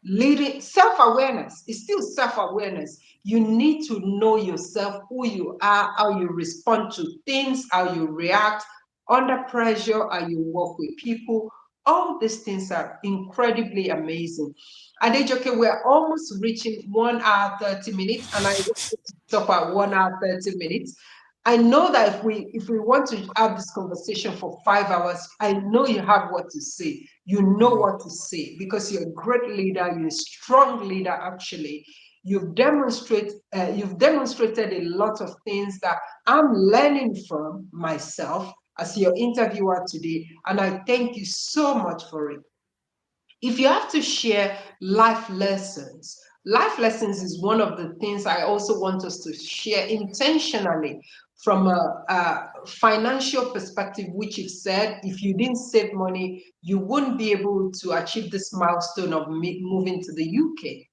Leading self-awareness is still self-awareness. You need to know yourself, who you are, how you respond to things, how you react under pressure, how you work with people. All these things are incredibly amazing. And okay, we're almost reaching 1 hour 30 minutes, and I want to stop at 1 hour 30 minutes. I know that if we want to have this conversation for 5 hours, I know you have what to say. You know Mm. what to say because you're a great leader. You're a strong leader. Actually, you've demonstrated a lot of things that I'm learning from myself as your interviewer today, and I thank you so much for it. If you have to share life lessons is one of the things I also want us to share intentionally from a financial perspective, which you've said if you didn't save money, you wouldn't be able to achieve this milestone of moving to the UK.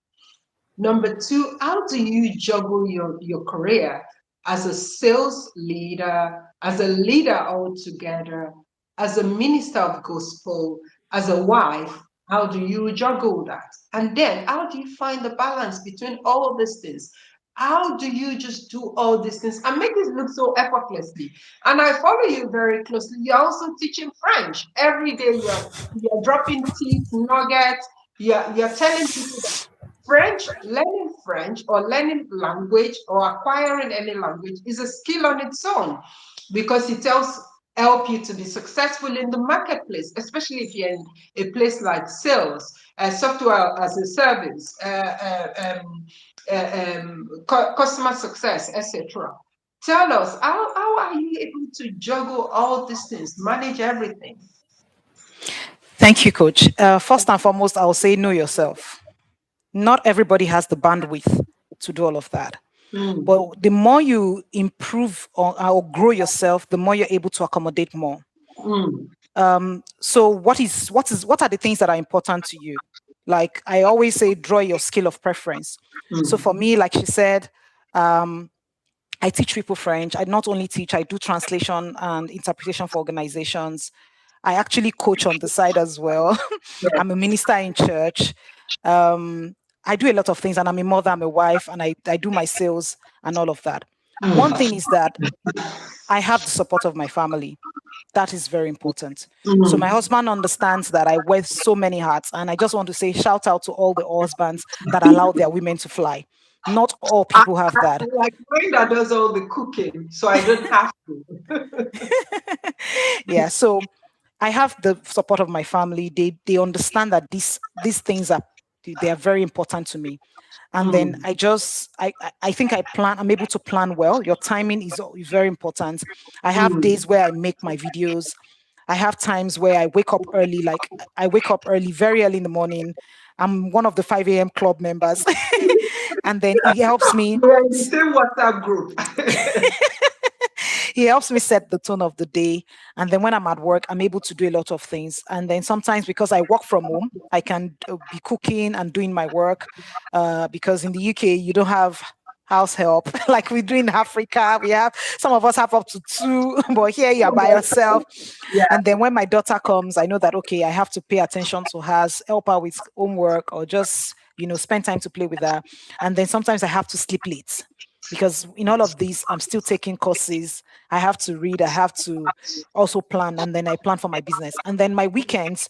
Number two, how do you juggle your career as a sales leader, as a leader altogether, as a minister of gospel, as a wife? How do you juggle that? And then how do you find the balance between all these things? How do you just do all these things and make it look so effortlessly? And I follow you very closely. You're also teaching French. Every day you're dropping tips, nuggets. You're telling people that French or learning language or acquiring any language is a skill on its own because it help you to be successful in the marketplace, especially if you're in a place like sales, software as a service, customer success, etc. Tell us, how are you able to juggle all these things, manage everything? Thank you, Coach. First and foremost, I'll say know yourself. Not everybody has the bandwidth to do all of that. Mm, But the more you improve or grow yourself, the more you're able to accommodate more. mm, So what are the things that are important to you? Like I always say, draw your scale of preference. So mm, for me, like she said, um, I teach people French. I not only teach, I do translation and interpretation for organizations. I actually coach on the side as well. yeah, I'm a minister in church. Um, I do a lot of things, and I'm a mother, I'm a wife, and I do my sales and all of that. One mm, thing is that I have the support of my family. That is very important. So my mm. husband understands that I wear so many hats, and I just want to say shout out to all the husbands that allow their women to fly. Not all I, people have that. like mine that does all the cooking, so I don't have to. Yeah, so I have the support of my family. They understand that these things are they are very important to me. And then Mm, I think I'm able to plan well. Your timing is very important. I have mm. days where I make my videos. I have times where I wake up early, like I wake up early, very early in the morning. I'm one of the 5 a.m. club members. And then it helps me We're in the same WhatsApp group. He helps me set the tone of the day. And then when I'm at work, I'm able to do a lot of things. And then sometimes because I work from home, I can be cooking and doing my work. Because in the UK, you don't have house help like we do in Africa. We have some of us have up to two, but here you are by yourself. Yeah. And then when my daughter comes, I know that okay, I have to pay attention to her, help her with homework, or just spend time to play with her. And then sometimes I have to sleep late because in all of these, I'm still taking courses. I have to read, I have to also plan, and then I plan for my business. And then my weekends,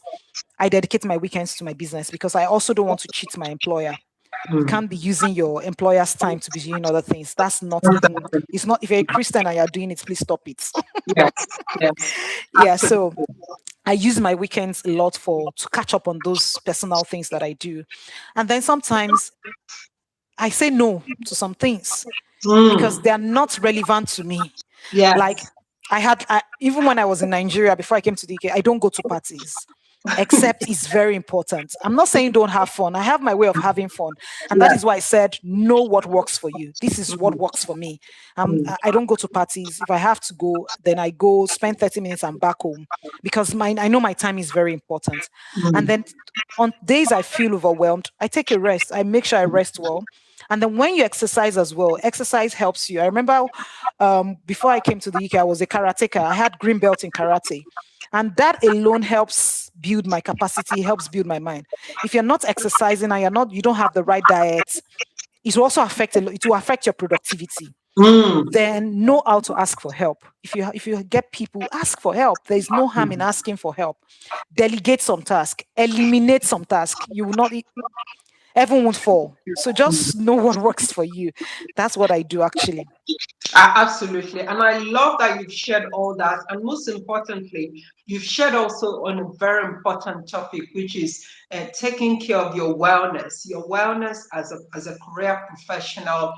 I dedicate my weekends to my business because I also don't want to cheat my employer. You Mm. can't be using your employer's time to be doing other things. That's not even, it's not, if you're a Christian and you're doing it, please stop it. Yes, yes, Yeah. So absolutely. I use my weekends a lot to catch up on those personal things that I do. And then sometimes I say no to some things because Mm. they are not relevant to me. Like Yes. even when I was in Nigeria before I came to the UK, I don't go to parties. Except it's very important. I'm not saying don't have fun. I have my way of having fun. And that Yes. is why I said, know what works for you. This is what Mm. works for me. Mm. I don't go to parties. If I have to go, then I go spend 30 minutes and back home because I know my time is very important. And Mm. then on days I feel overwhelmed, I take a rest. I make sure I rest well. And then when you exercise as well, exercise helps you. I remember before I came to the UK, I was a karateka. I had green belt in karate. And that alone helps build my capacity, helps build my mind. If you're not exercising and you don't have the right diet, it will affect your productivity. Mm. Then know how to ask for help. If you get people, ask for help. There is no harm in asking for help. Delegate some task, eliminate some task. You will not everyone won't fall. So just know what works for you. That's what I do actually. Absolutely. And I love that you've shared all that. And most importantly, you've shared also on a very important topic, which is taking care of your wellness as a career professional,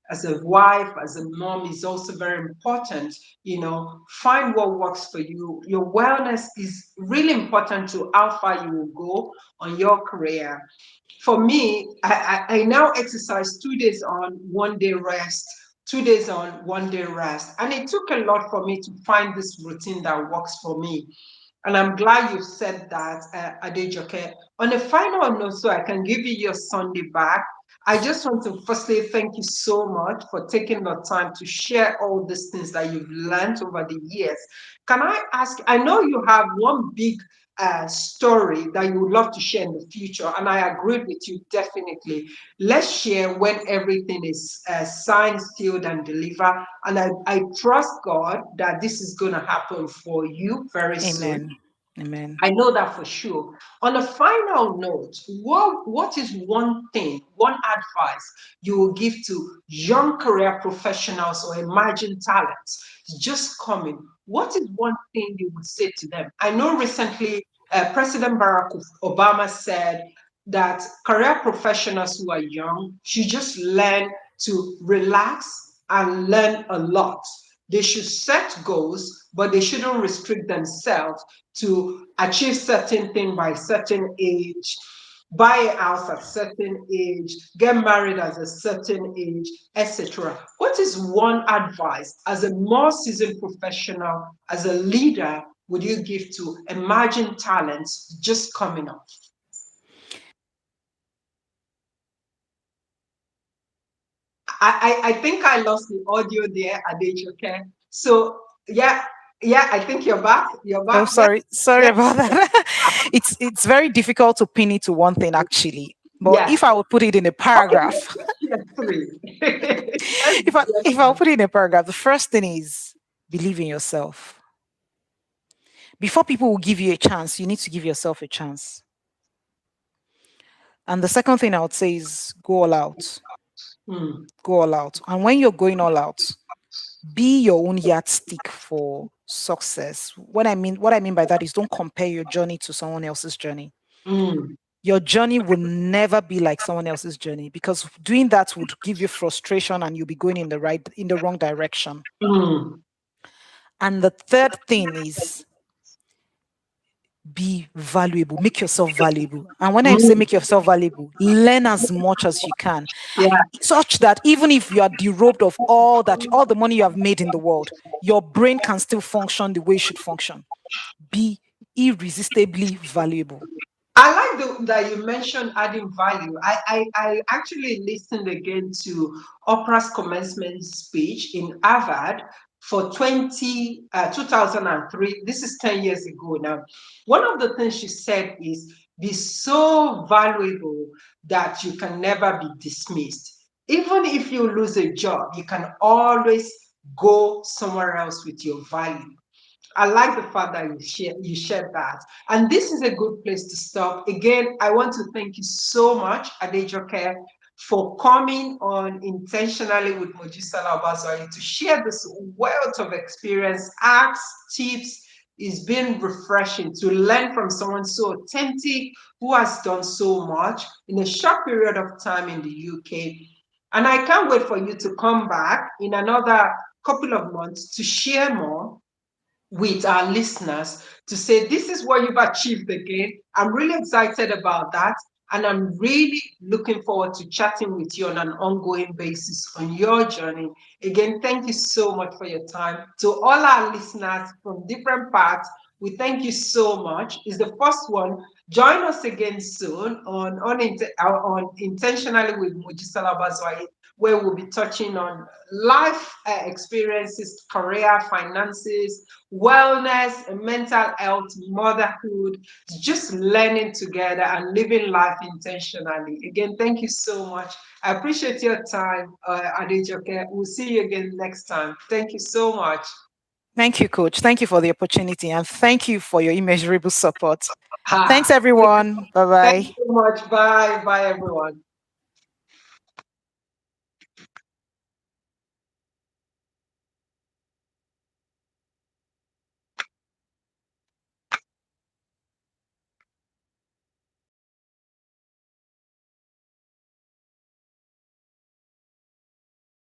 as a wife, as a mom is also very important. Find what works for you. Your wellness is really important to how far you will go on your career. For me, I now exercise 2 days on, 1 day rest, 2 days on, 1 day rest. And it took a lot for me to find this routine that works for me. And I'm glad you said that, Adejoke. On a final note, so I can give you your Sunday back, I just want to firstly thank you so much for taking the time to share all these things that you've learned over the years. Can I ask? I know you have one big story that you would love to share in the future, and I agree with you definitely. Let's share when everything is signed, sealed, and delivered. And I trust God that this is going to happen for you very soon. Amen. Amen. I know that for sure. On a final note, what is one thing, one advice you will give to young career professionals or emerging talents just coming? What is one thing you would say to them? I know recently President Barack Obama said that career professionals who are young should just learn to relax and learn a lot. They should set goals, but they shouldn't restrict themselves to achieve certain thing by certain age, buy a house at certain age, get married at a certain age, etc. What is one advice as a more seasoned professional, as a leader, would you give to emerging talents just coming up? I think I lost the audio there, Adejoke. So yeah, yeah, I think you're back. You're Oh, back. Yeah, sorry yeah, about that. It's very difficult to pin it to one thing actually. But yeah. if I would put it in a Okay, paragraph, let's hear three. Let's hear if I would three. put it in a paragraph, the first thing is believe in yourself. Before people will give you a chance, you need to give yourself a chance. And the second thing I would say is go all out. Hmm. Go all out. And when you're going all out, be your own yardstick for success. What I mean by that is don't compare your journey to someone else's journey. Hmm. Your journey will never be like someone else's journey because doing that would give you frustration and you'll be going in the wrong direction. Hmm. And the third thing is be valuable, make yourself valuable. And when I say Hmm. make yourself valuable, learn as much as you can, Yeah. such that even if you are derobed of all the money you have made in the world, your brain can still function the way it should function. Be irresistibly valuable. I like that you mentioned adding value. I actually listened again to Oprah's commencement speech in Harvard for 2003. This is 10 years ago now. One of the things she said is be so valuable that you can never be dismissed. Even if you lose a job, you can always go somewhere else with your value. I like the fact that you shared that. And this is a good place to stop. Again, I want to thank you so much, Adejoke, for coming on intentionally with Mojisola Obazuaye to share this wealth of experience, acts, tips. It's been refreshing to learn from someone so authentic who has done so much in a short period of time in the UK. And I can't wait for you to come back in another couple of months to share more with our listeners to say this is what you've achieved again. I'm really excited about that. And I'm really looking forward to chatting with you on an ongoing basis on your journey. Again, thank you so much for your time. To all our listeners from different parts, we thank you so much. It's the first one. Join us again soon on Intentionally with Mojisola Bazwai, where we'll be touching on life experiences, career, finances, wellness, mental health, motherhood, just learning together and living life intentionally. Again, thank you so much. I appreciate your time, Adejoke. We'll see you again next time. Thank you so much. Thank you, coach. Thank you for the opportunity and thank you for your immeasurable support. Ha. Thanks, everyone. Bye Thank you bye. so much. Bye. Bye, everyone.